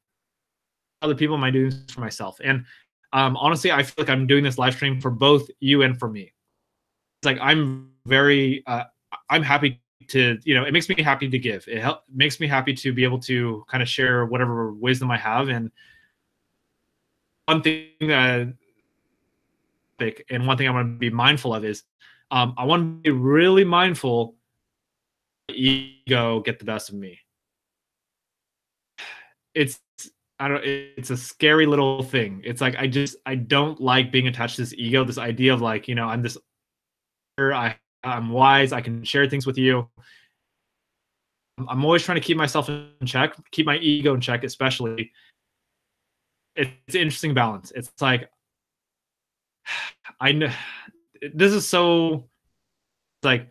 Other people, am I doing this for myself? And Honestly, I feel like I'm doing this live stream for both you and for me. It's like I'm happy to, it makes me happy to give. Makes me happy to be able to kind of share whatever wisdom I have. And one thing that, and one thing I want to be mindful of is, I want to be really mindful. Ego get the best of me. It's I don't. It's a scary little thing. It's like I don't like being attached to this ego. This idea of like, I'm this. I'm wise. I can share things with you. I'm always trying to keep myself in check, keep my ego in check, especially. It's an interesting balance. It's like I know this is so like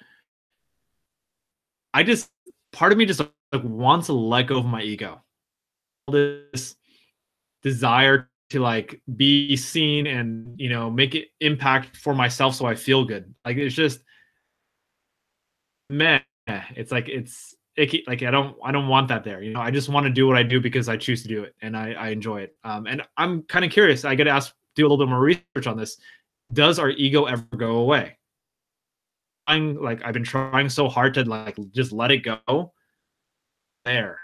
I just part of me just like wants to let go of my ego. This desire to like be seen and make it impact for myself so I feel good. Like it's just meh. It's like it's icky. Like I don't want that there. I just want to do what I do because I choose to do it and I enjoy it. And I'm kind of curious. I got to do a little bit more research on this. Does our ego ever go away? I've been trying so hard to like just let it go there.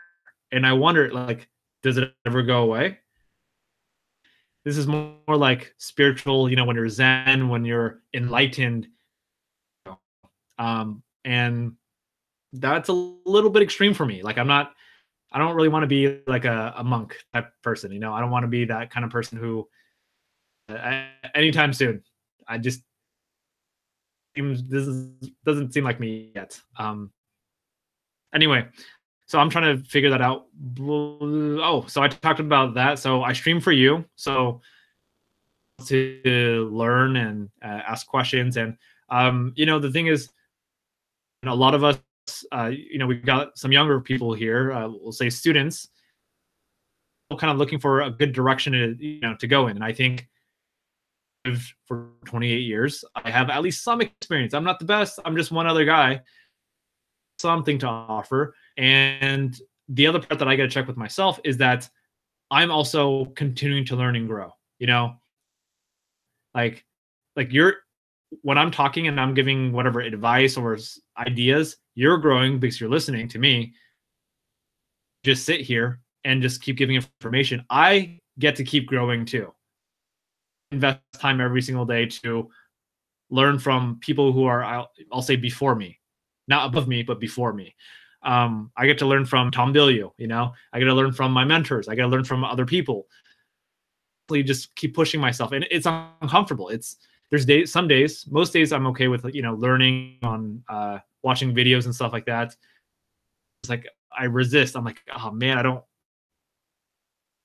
And I wonder, like, does it ever go away? This is more like spiritual, when you're zen, when you're enlightened. And that's a little bit extreme for me. Like I don't really want to be like a monk type person. I don't want to be that kind of person who anytime soon. I just doesn't seem like me yet. Anyway, so I'm trying to figure that out. Oh, so I talked about that. So I stream for you. So to learn and ask questions. And, the thing is, a lot of us, we've got some younger people here, we'll say students, kind of looking for a good direction to go in. And I think for 28 years, I have at least some experience. I'm not the best. I'm just one other guy, something to offer. And the other part that I got to check with myself is that I'm also continuing to learn and grow, like you're when I'm talking and I'm giving whatever advice or ideas, you're growing because you're listening to me. Just sit here and just keep giving information. I get to keep growing too. Invest time every single day to learn from people who are, I'll say, before me, not above me, but before me. I get to learn from Tom Bilyeu, I get to learn from my mentors. I get to learn from other people. Just keep pushing myself, and it's uncomfortable. Some days, most days I'm okay with, learning on watching videos and stuff like that. It's like I resist. I'm like, oh man,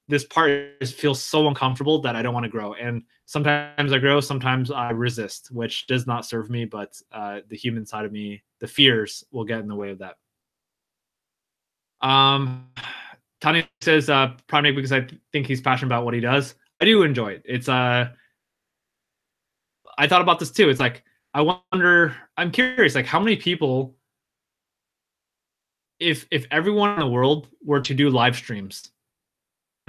this part feels so uncomfortable that I don't want to grow. And sometimes I grow, sometimes I resist, which does not serve me, but the human side of me, the fears, will get in the way of that. Tanya says, probably because I think he's passionate about what he does. I do enjoy it. It's I thought about this too. It's like, I'm curious, like how many people, if everyone in the world were to do live streams,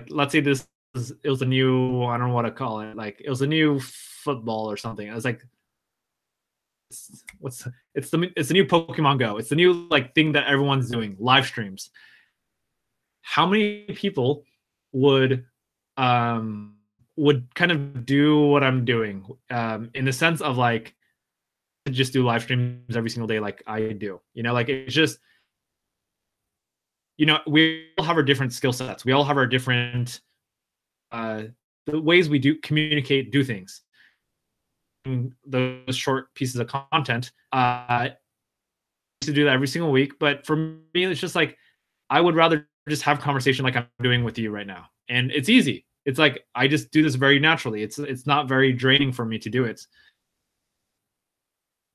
let's say it was a new, I don't know what to call it. Like it was a new football or something. I was like, it's the new Pokemon Go. It's the new like thing that everyone's doing, live streams. How many people would kind of do what I'm doing, in the sense of like just do live streams every single day like I do. Like it's just, we all have our different skill sets. We all have our different the ways we do communicate, do things. Those short pieces of content, to do that every single week. But for me, it's just like I would rather just have a conversation like I'm doing with you right now, and it's easy. It's like I just do this very naturally. It's not very draining for me to do it.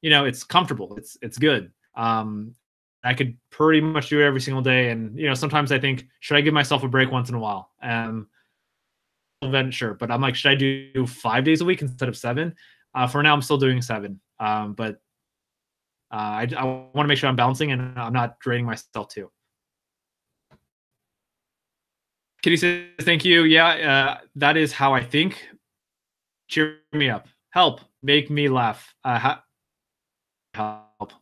It's comfortable. It's good. I could pretty much do it every single day. And sometimes I think, should I give myself a break once in a while? Then sure, but I'm like, should I do 5 days a week instead of 7? For now, I'm still doing 7. But I want to make sure I'm balancing and I'm not draining myself too. Kitty says, thank you. Yeah, that is how I think. cheer me up. Help. Make me laugh. Help.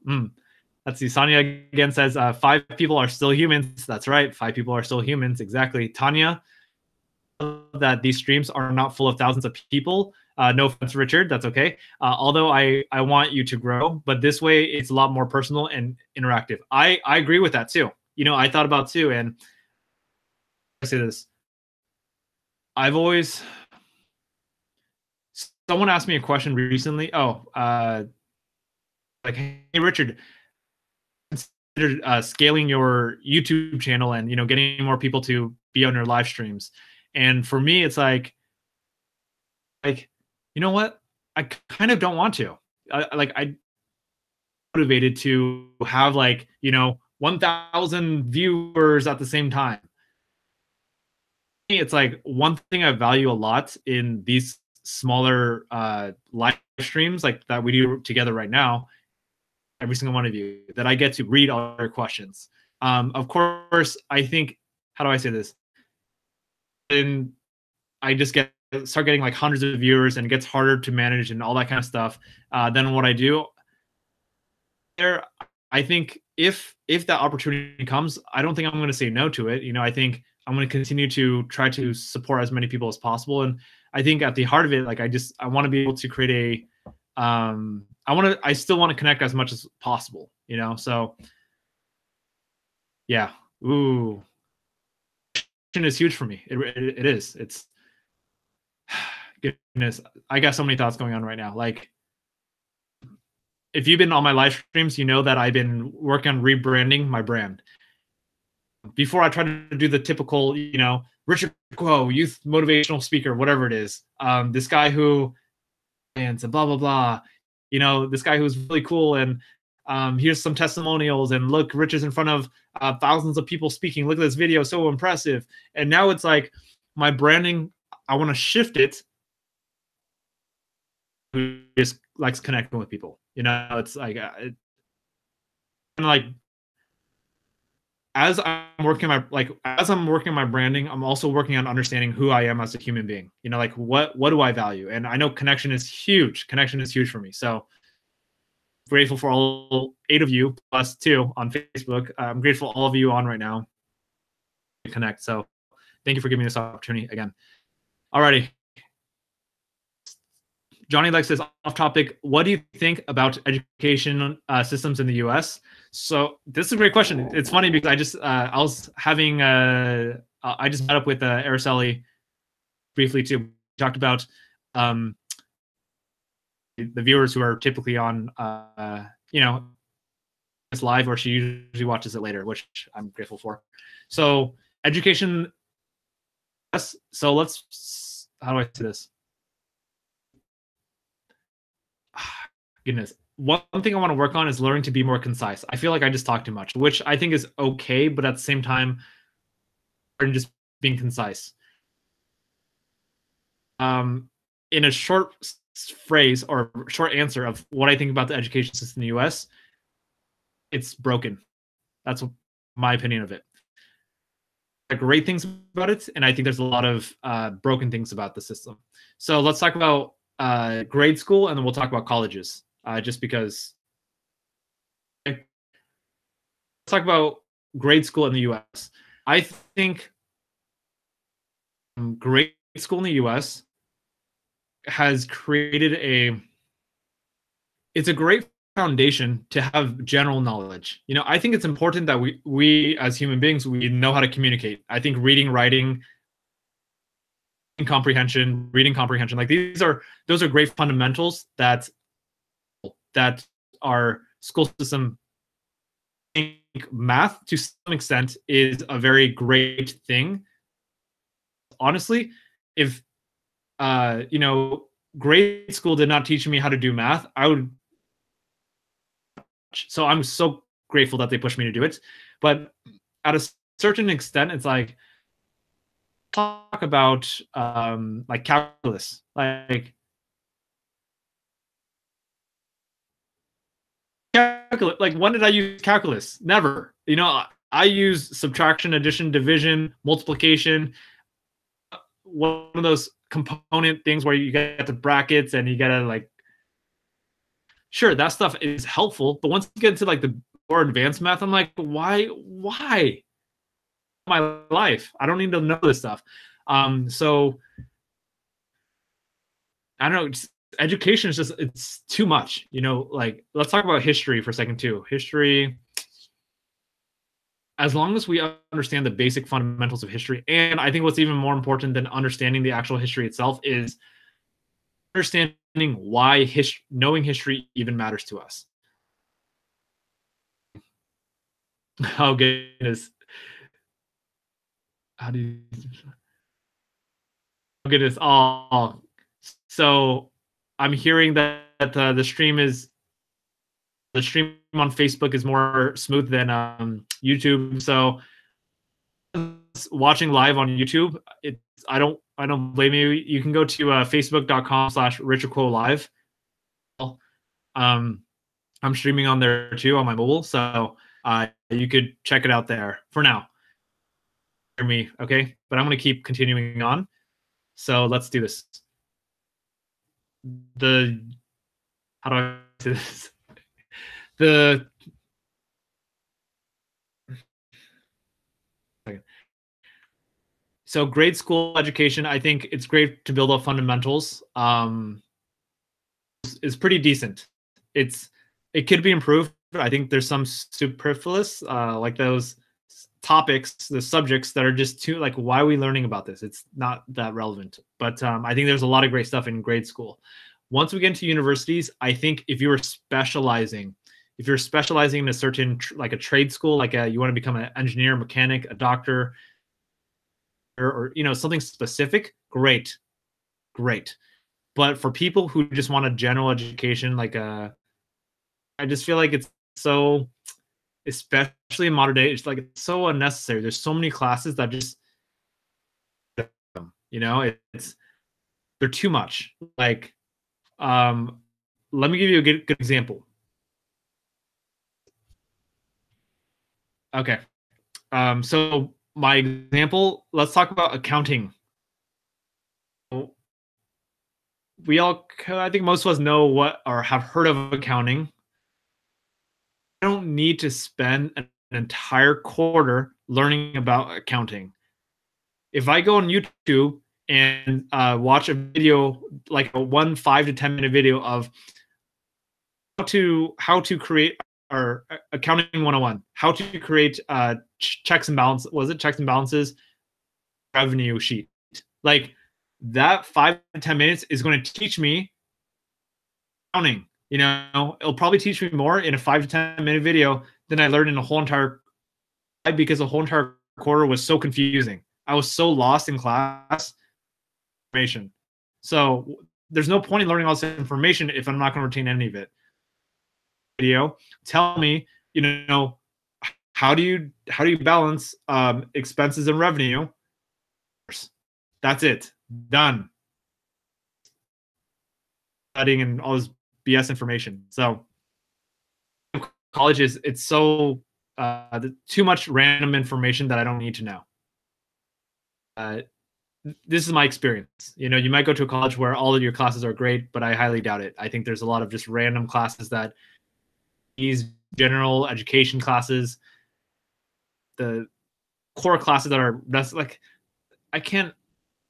Let's see. Sonia again says 5 people are still humans. That's right. 5 people are still humans. Exactly. Tanya, that these streams are not full of thousands of people. No offense, Richard. That's okay. Although I want you to grow, but this way it's a lot more personal and interactive. I agree with that too. I thought about too, and I say this. I've always someone asked me a question recently. Like, hey Richard, consider scaling your YouTube channel and getting more people to be on your live streams. And for me, it's like you know what? I kind of don't want to. I motivated to have 1,000 viewers at the same time. It's like one thing I value a lot in these smaller live streams like that we do together right now. Every single one of you that I get to read all your questions. Of course, I think, how do I say this? And I just start getting like hundreds of viewers and it gets harder to manage and all that kind of stuff. Then what I do there, I think if that opportunity comes, I don't think I'm going to say no to it. I think I'm going to continue to try to support as many people as possible. And I think at the heart of it, like I want to be able to create I still want to connect as much as possible, so yeah. Ooh, is huge for me. It is. It's goodness. I got so many thoughts going on right now. Like, if you've been on my live streams, you know that I've been working on rebranding my brand. Before I try to do the typical, Richard Quo, youth motivational speaker, whatever it is. This guy who and blah blah blah. This guy who's really cool and here's some testimonials and look, Rich is in front of thousands of people speaking. Look at this video, so impressive. And now it's like my branding, I want to shift it. Who just likes connecting with people. It's like as I'm working my branding, I'm also working on understanding who I am as a human being. Like what do I value? And I know connection is huge. Connection is huge for me. So grateful for all 8 of you plus 2 on Facebook. I'm grateful all of you on right now to connect. So thank you for giving me this opportunity again. Alrighty. Johnny Lex says, off topic, what do you think about education systems in the US? So this is a great question. It's funny because I was having I just met up with Araceli briefly too. We talked about the viewers who are typically on this live, or she usually watches it later, which I'm grateful for. So education, yes. So let's, how do I say this? Goodness. One thing I want to work on is learning to be more concise. I feel like I just talk too much, which I think is okay, but at the same time, just being concise. In a short phrase or short answer of what I think about the education system in the US, it's broken. That's my opinion of it. There are great things about it, and I think there's a lot of broken things about the system. So let's talk about grade school, and then we'll talk about colleges. Just because. Let's talk about grade school in the US. I think grade school in the US has created it's a great foundation to have general knowledge. I think it's important that we as human beings, we know how to communicate. I think reading, writing, reading comprehension, like those are great fundamentals that our school system, I think math to some extent is a very great thing. Honestly, if grade school did not teach me how to do math, I would. So I'm so grateful that they pushed me to do it. But at a certain extent, it's like talk about like calculus, like calculus. Like, when did I use calculus? Never. I use subtraction, addition, division, multiplication. one of those component things where you get the brackets and you gotta like, sure, that stuff is helpful, but once you get into like the more advanced math, I'm like, why my life? I don't need to know this stuff. So I don't know. Education is just, it's too much, like let's talk about history for a second too. History, as long as we understand the basic fundamentals of history, and I think what's even more important than understanding the actual history itself is understanding why knowing history even matters to us. Oh goodness. How do you oh goodness. Oh, so I'm hearing that the stream on Facebook is more smooth than YouTube. So watching live on YouTube, I don't blame you. You can go to facebook.com/richardquolive. I'm streaming on there too on my mobile, so you could check it out there for now. Hear me, okay? But I'm gonna keep continuing on. So let's do this. How do I do this? The So grade school education, I think it's great to build up fundamentals. Is pretty decent. It could be improved. I think there's some superfluous, like those topics, the subjects that are just too like, why are we learning about this? It's not that relevant. But I think there's a lot of great stuff in grade school. Once we get into universities, I think if you're specializing in a certain like a trade school, like you want to become an engineer, mechanic, a doctor, or something specific, great. But for people who just want a general education, like I just feel like it's so, especially in modern day, it's like it's so unnecessary. There's so many classes that just, it's they're too much. Like, let me give you a good example. Okay, so my example, let's talk about accounting. I think most of us know what or have heard of accounting. I don't need to spend an entire quarter learning about accounting. If I go on YouTube and watch a video, like a 5 to 10 minute video of how to create our accounting 101, how to create checks and balances, checks and balances revenue sheet, like that 5 to 10 minutes is going to teach me accounting. It'll probably teach me more in a 5 to 10 minute video than I learned in a whole entire, because the whole entire quarter was so confusing. I was so lost in class information. So there's no point in learning all this information if I'm not going to retain any of it. Video, tell me, how do you balance expenses and revenue? That's it. Done. Studying and all this BS information. So college it's so too much random information that I don't need to know. This is my experience. You might go to a college where all of your classes are great, but I highly doubt it. I think there's a lot of just random classes that these general education classes, the core classes that's like,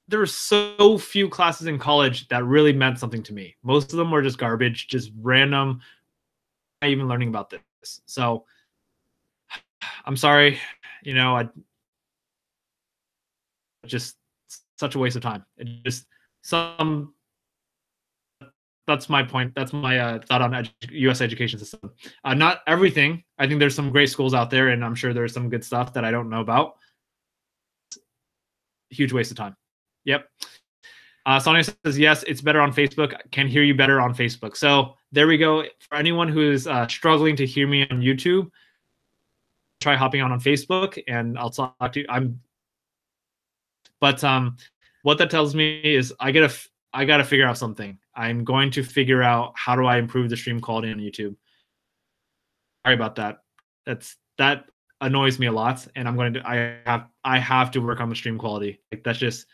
there were so few classes in college that really meant something to me. Most of them were just garbage, just random. Not even learning about this. So I'm sorry, I just such a waste of time. That's my point. That's my thought on U.S. education system. Not everything. I think there's some great schools out there, and I'm sure there's some good stuff that I don't know about. Huge waste of time. Yep. Sonia says, yes, it's better on Facebook. Can hear you better on Facebook. So there we go. For anyone who is struggling to hear me on YouTube, try hopping on Facebook, and I'll talk to you. But what that tells me is I gotta figure out something. I'm going to figure out how do I improve the stream quality on YouTube. Sorry about that. That annoys me a lot, and I have to work on the stream quality. Like that's just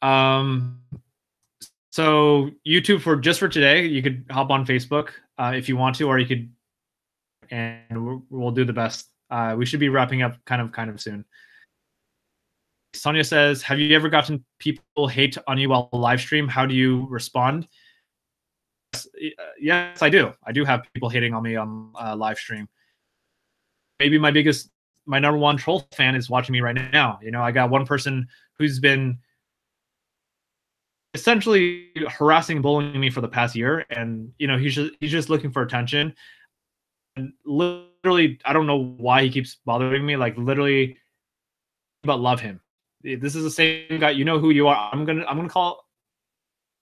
Um, so YouTube for today, you could hop on Facebook if you want to, or you could, and we'll do the best. We should be wrapping up kind of soon. Sonia says, "Have you ever gotten people hate on you while live stream? How do you respond?" Yes, I do. I do have people hating on me on live stream. Maybe my number one troll fan is watching me right now. You know, I got one person who's been essentially harassing, bullying me for the past year, and you know, he's just looking for attention. And literally, I don't know why he keeps bothering me. Like literally, but love him. This is the same guy. You know who you are. I'm gonna call.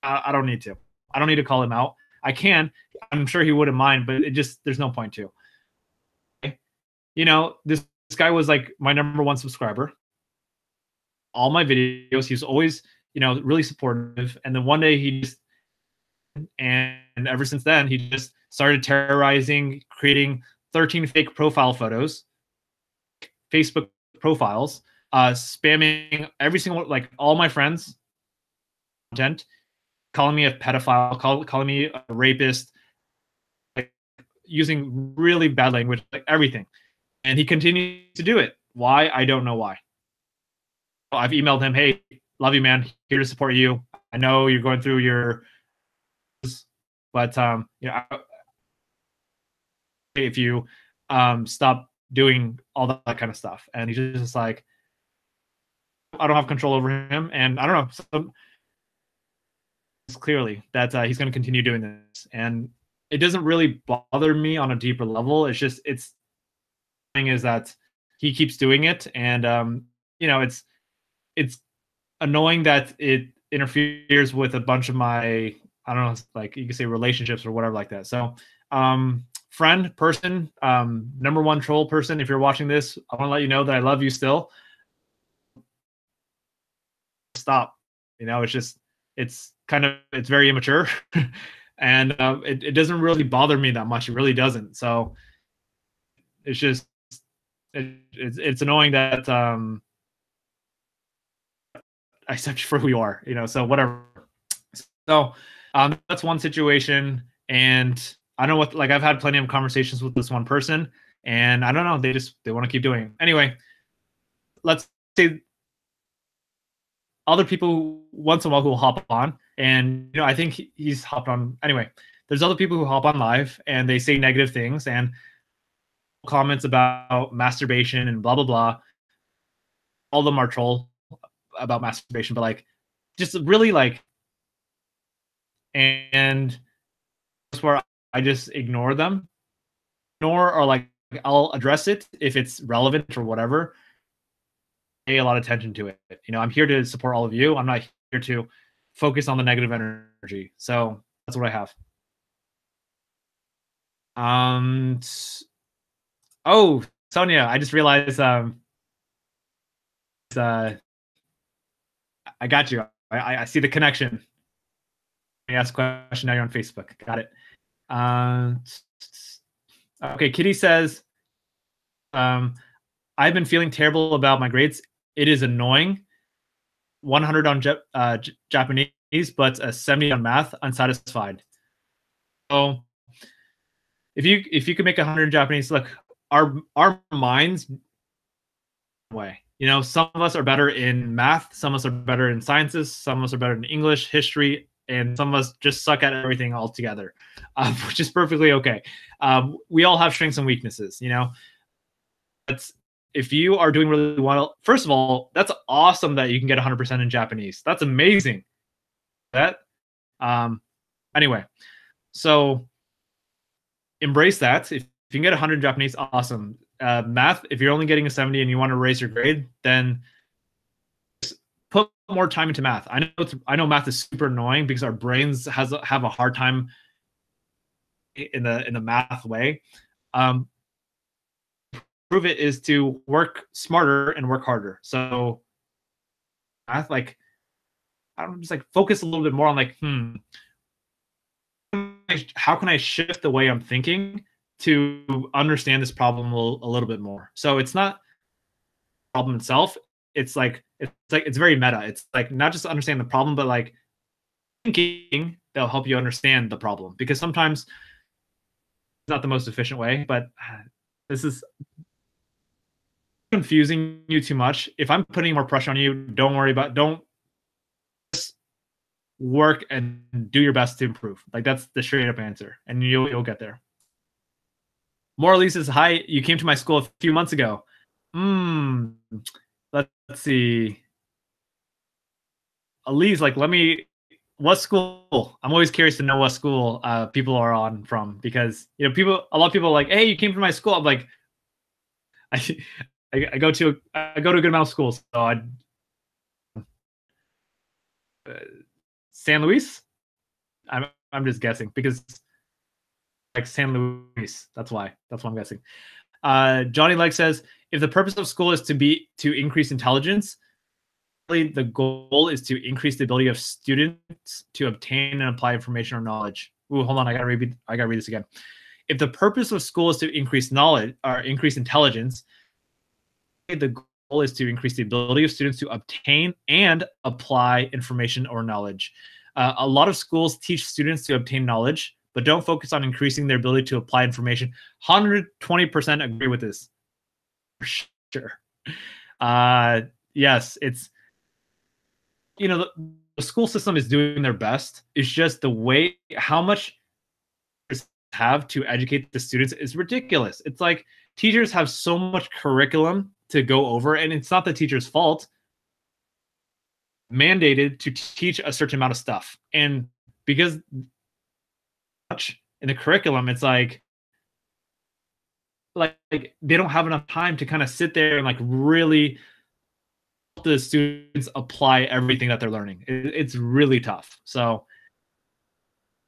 I don't need to. I don't need to call him out. I can. I'm sure he wouldn't mind, but it just there's no point to. You know, this guy was like my number one subscriber. All my videos, he was always, you know, really supportive. And then one day he just, and ever since then, he just started terrorizing, creating 13 fake profile photos, Facebook profiles, spamming every single, like all my friends' content, calling me a pedophile, calling me a rapist, like using really bad language, like everything. And he continues to do it. Why? I don't know why. I've emailed him, hey, love you, man. Here to support you. I know you're going through your, but you know, if you stop doing all that kind of stuff. And he's just like, I don't have control over him, and I don't know. So it's clearly that he's going to continue doing this, and it doesn't really bother me on a deeper level. It's just thing is that he keeps doing it, and you know, it's annoying that it interferes with a bunch of my, I don't know, like you could say relationships or whatever like that. So friend, person, number one troll person, if you're watching this, I want to let you know that I love you still. Stop. You know, it's very immature. And it doesn't really bother me that much. It really doesn't. So it's just it's annoying that I accept you for who you are, you know, so whatever. So that's one situation. And I don't know what, like I've had plenty of conversations with this one person, and I don't know, they want to keep doing it. Anyway, let's say other people once in a while who will hop on, and you know, I think he's hopped on anyway. There's other people who hop on live and they say negative things and comments about masturbation and blah blah blah. All of them are troll about masturbation, but like just really like, and that's where I just ignore them. Or like I'll address it if it's relevant or whatever. Pay a lot of attention to it. You know, I'm here to support all of you. I'm not here to focus on the negative energy. So that's what I have. Oh, Sonia, I just realized I got you. I see the connection. I asked a question, now you're on Facebook. Got it. Okay, Kitty says, I've been feeling terrible about my grades. It is annoying. 100 on Japanese, but a 70 on math. Unsatisfied. So if you could make 100 in Japanese, look, our minds way. You know, some of us are better in math, some of us are better in sciences, some of us are better in English, history, and some of us just suck at everything altogether, which is perfectly okay. We all have strengths and weaknesses, you know. That's, if you are doing really well, first of all, that's awesome that you can get 100% in Japanese. That's amazing. That, anyway, so embrace that. If you can get 100 in Japanese, awesome. Math, if you're only getting a 70 and you want to raise your grade, then put more time into math. I know math is super annoying because our brains have a hard time in the math way. Prove it is to work smarter and work harder. So math, like, I don't know, just like focus a little bit more on like, how can I shift the way I'm thinking to understand this problem a little bit more? So it's not the problem itself. It's like it's like it's very meta. It's like not just understand the problem, but like thinking they'll help you understand the problem, because sometimes it's not the most efficient way, but this is confusing you too much. If I'm putting more pressure on you, don't work and do your best to improve. Like that's the straight up answer, and you'll get there. Morally says, "Hi, you came to my school a few months ago." Hmm. Let's see. Elise, like, let me. What school? I'm always curious to know what school people are on from, because a lot of people are like, "Hey, you came to my school." I'm like, I, I go to a good amount of schools, so uh, San Luis. I'm just guessing because like San Luis. That's why. That's why I'm guessing. Johnny Leg says, if the purpose of school is to increase intelligence, really the goal is to increase the ability of students to obtain and apply information or knowledge. Ooh, hold on, I gotta read this again. If the purpose of school is to increase knowledge or increase intelligence, the goal is to increase the ability of students to obtain and apply information or knowledge. A lot of schools teach students to obtain knowledge, but don't focus on increasing their ability to apply information. 120% agree with this. For sure. Yes, it's, the school system is doing their best. It's just the way, how much have to educate the students is ridiculous. It's like teachers have so much curriculum to go over, and it's not the teacher's fault. Mandated to teach a certain amount of stuff, and because in the curriculum, it's like they don't have enough time to kind of sit there and like really help the students apply everything that they're learning. It's really tough. So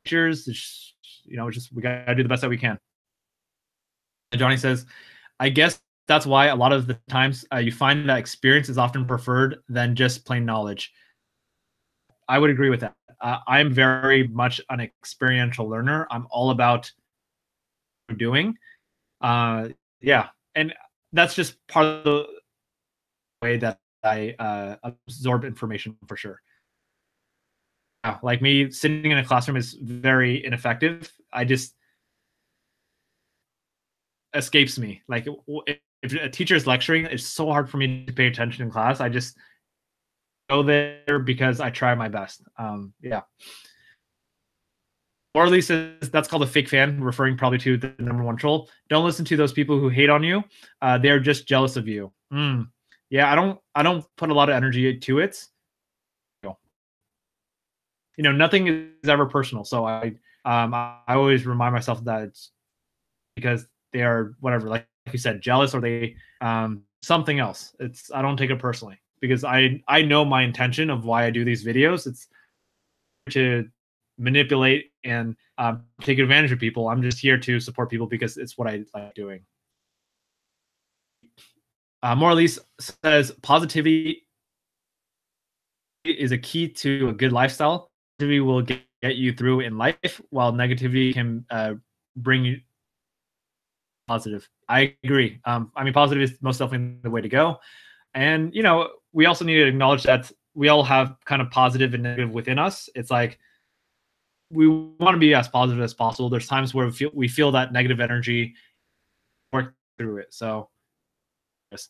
teachers, we gotta do the best that we can. And Johnny says, I guess that's why a lot of the times you find that experience is often preferred than just plain knowledge. I would agree with that. I'm very much an experiential learner. I'm all about doing. Yeah, and that's just part of the way that I absorb information for sure. Yeah, like me sitting in a classroom is very ineffective. I just escapes me. Like if a teacher is lecturing, it's so hard for me to pay attention in class. I just go there because I try my best. Yeah. Or at least that's called a fake fan, referring probably to the number one troll. Don't listen to those people who hate on you. They're just jealous of you. Yeah, I don't put a lot of energy to it. Nothing is ever personal. So I always remind myself that it's because they are whatever, like you said, jealous, or they something else. I don't take it personally, because I know my intention of why I do these videos. It's to manipulate and take advantage of people. I'm just here to support people because it's what I like doing. Moralise says positivity is a key to a good lifestyle. Positivity will get you through in life, while negativity can bring you positive. I agree. I mean, positive is most definitely the way to go. And, we also need to acknowledge that we all have kind of positive and negative within us. It's like we want to be as positive as possible. There's times where we feel that negative energy, work through it. So, yes.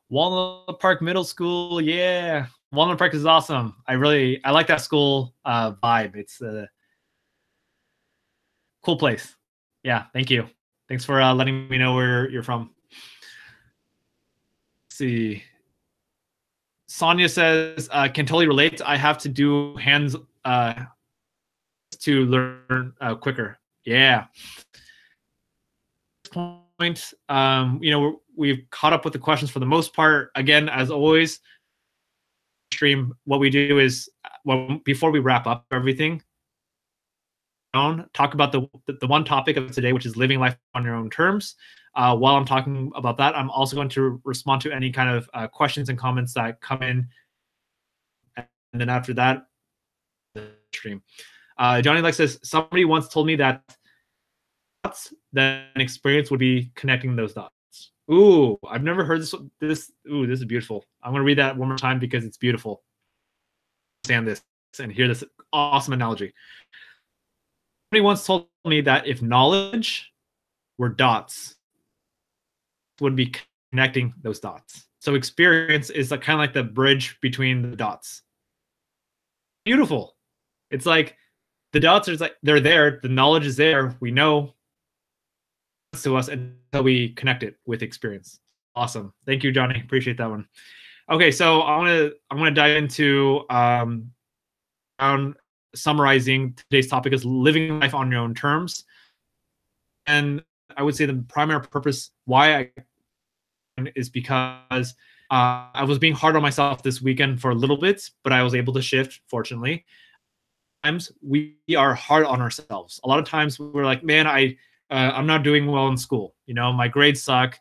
Walnut Park Middle School, yeah. Walnut Park is awesome. I like that school vibe. It's a cool place. Yeah, thank you. Thanks for letting me know where you're from. Let's see. Sonia says, can totally relate. I have to do hands to learn quicker. Yeah. Point, we've caught up with the questions for the most part. Again, as always, stream, what we do is, before we wrap up everything, talk about the one topic of today, which is living life on your own terms. While I'm talking about that, I'm also going to respond to any kind of questions and comments that come in, and then after that, the stream. Johnny Lex says, somebody once told me that an experience would be connecting those dots. Ooh, I've never heard this. This is beautiful. I'm gonna read that one more time because it's beautiful. Understand this and hear this awesome analogy. Somebody once told me that if knowledge were dots, would be connecting those dots. So experience is like kind of like the bridge between the dots. Beautiful. It's like the dots are like they're there. The knowledge is there. We know to us until we connect it with experience. Awesome. Thank you, Johnny. Appreciate that one. Okay, so I'm gonna dive into on summarizing today's topic is living life on your own terms. And I would say the primary purpose why I is because I was being hard on myself this weekend for a little bit, but I was able to shift, fortunately. Sometimes we are hard on ourselves. A lot of times we're like, man, I'm not doing well in school. You know, my grades suck.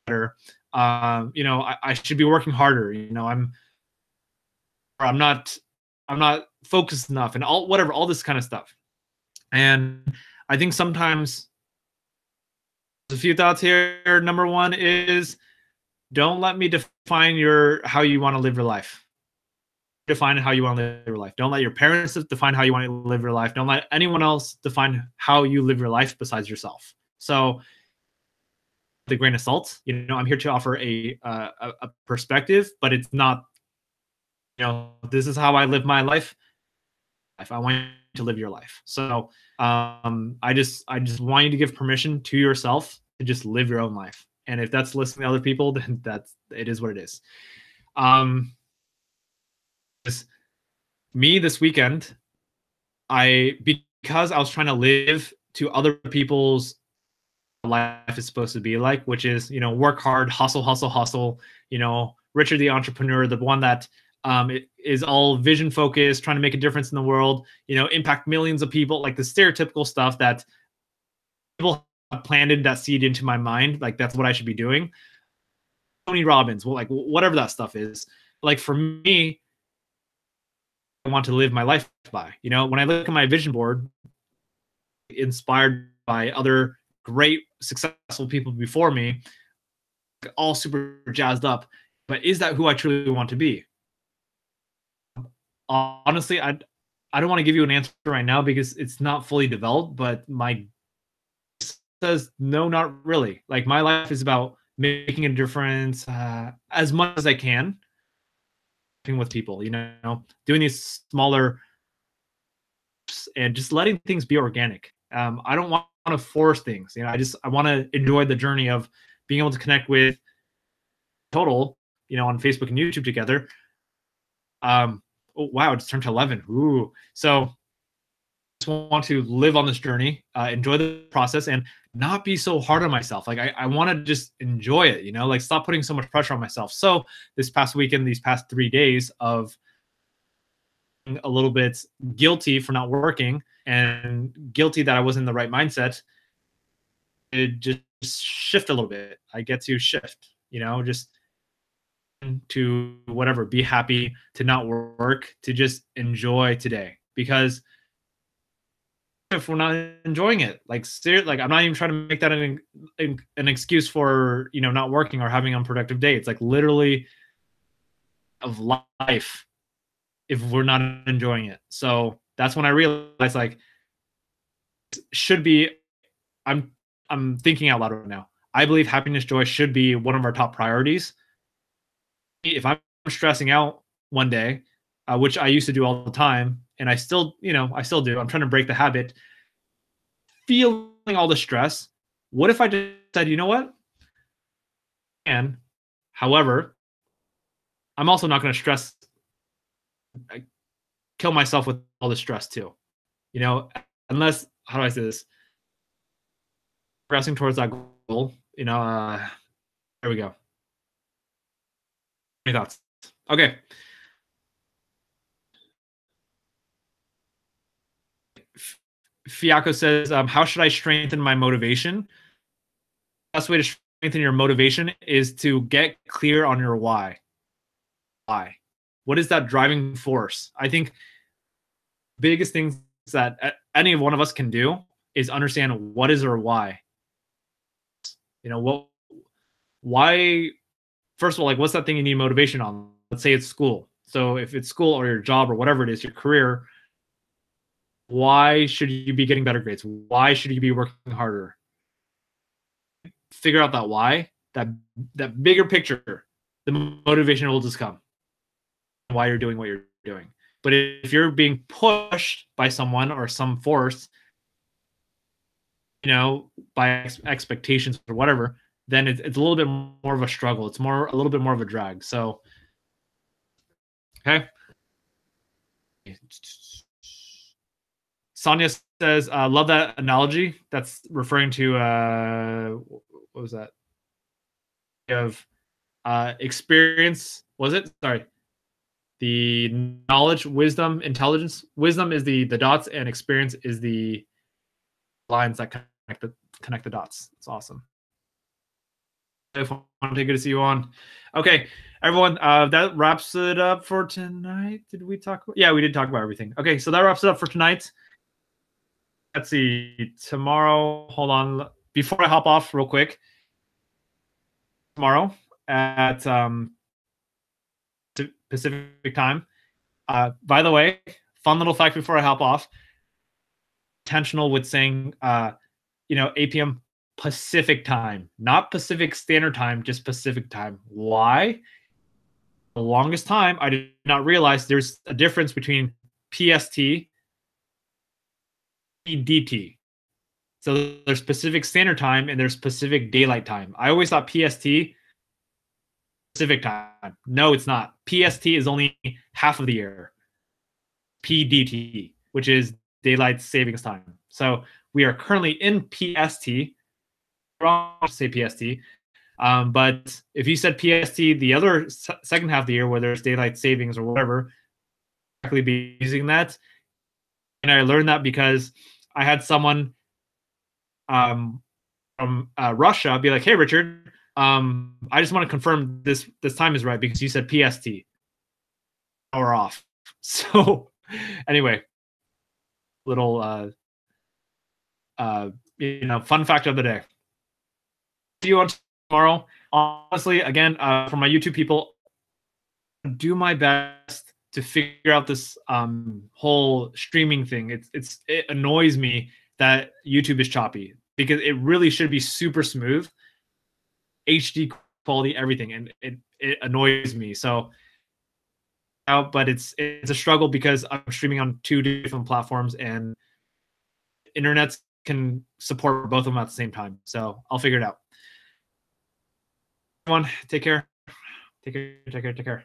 Better. You know, I should be working harder. You know, I'm not focused enough, and all this kind of stuff. And I think sometimes a few thoughts here. Number one is don't let me define how you want to live your life. Define how you want to live your life. Don't let your parents define how you want to live your life. Don't let anyone else define how you live your life besides yourself. So, with a grain of salt, you know, I'm here to offer a perspective, but it's not, you know, this is how I live my life. If I want you to live your life, so I just want you to give permission to yourself to just live your own life. And if that's listening to other people, then it is what it is. Me this weekend, because I was trying to live to other people's life is supposed to be like, which is, you know, work hard, hustle, hustle, hustle. You know, Richard the entrepreneur, the one that is all vision focused, trying to make a difference in the world. You know, impact millions of people, like the stereotypical stuff that people have planted that seed into my mind. Like that's what I should be doing. Tony Robbins, well, like whatever that stuff is. Like for me, I want to live my life by. You know, when I look at my vision board, inspired by other great successful people before me, all super jazzed up. But is that who I truly want to be? Honestly, I don't want to give you an answer right now because it's not fully developed, but my says no, not really. Like my life is about making a difference as much as I can with people, you know, doing these smaller and just letting things be organic. I don't want to force things. You know, I want to enjoy the journey of being able to connect with total, you know, on Facebook and YouTube together. Oh wow, it's turned to 11. Ooh, so just want to live on this journey, enjoy the process, and not be so hard on myself. Like I want to just enjoy it. You know, like stop putting so much pressure on myself. So this past weekend, these past 3 days of a little bit guilty for not working and guilty that I wasn't in the right mindset, it just shift a little bit. I get to shift, you know, just to whatever, be happy to not work, to just enjoy today. Because if we're not enjoying it, like like I'm not even trying to make that an excuse for, you know, not working or having an unproductive day. It's like literally of life if we're not enjoying it. So that's when I realized like should be I'm thinking out loud right now. I believe happiness, joy should be one of our top priorities. If I'm stressing out one day, which I used to do all the time, and I still, you know, I still do. I'm trying to break the habit. Feeling all the stress. What if I just said, you know what? And however, I'm also not going to kill myself with all the stress too. You know, unless how do I say this? Progressing towards that goal. You know, there we go. Any thoughts? Okay. Fiaco says, how should I strengthen my motivation? The best way to strengthen your motivation is to get clear on your why. Why? What is that driving force? I think biggest things that any one of us can do is understand what is our why. You know, why, first of all, like, what's that thing you need motivation on? Let's say it's school. So if it's school or your job or whatever it is, your career, why should you be getting better grades? Why should you be working harder? Figure out that why, that bigger picture, the motivation will just come. Why you're doing what you're doing. But if you're being pushed by someone or some force, by expectations or whatever, then it's a little bit more of a struggle. It's a little bit more of a drag. So, okay. Sonia says, love that analogy. That's referring to, what was that? Of experience, was it? Sorry. The knowledge, wisdom, intelligence. Wisdom is the dots, and experience is the lines that connect the dots. It's awesome. Good to see you on. Okay, everyone, that wraps it up for tonight. Did we talk about? Yeah, we did talk about everything. Okay, so that wraps it up for tonight. Let's see. Tomorrow, hold on. Before I hop off real quick, tomorrow at Pacific time. By the way, fun little fact before I hop off. Intentional with saying, 8 p.m. Pacific time, not Pacific Standard Time, just Pacific time. Why? The longest time, I did not realize there's a difference between PST and PDT. So there's Pacific Standard Time and there's Pacific Daylight Time. I always thought PST Pacific time. No, it's not. PST is only half of the year. PDT, which is Daylight Savings Time. So we are currently in PST. Wrong to say PST. But if you said PST, the other second half of the year, where there's daylight savings or whatever, exactly be using that. And I learned that because I had someone from Russia be like, "Hey, Richard, I just want to confirm this time is right because you said PST. Hour off." So anyway, little fun fact of the day. See you on tomorrow. Honestly, again, for my YouTube people, do my best to figure out this whole streaming thing. It annoys me that YouTube is choppy because it really should be super smooth, HD quality, everything, and it annoys me. So, but it's a struggle because I'm streaming on 2 different platforms, and internets can support both of them at the same time. So I'll figure it out. Everyone, take care. Take care. Take care. Take care.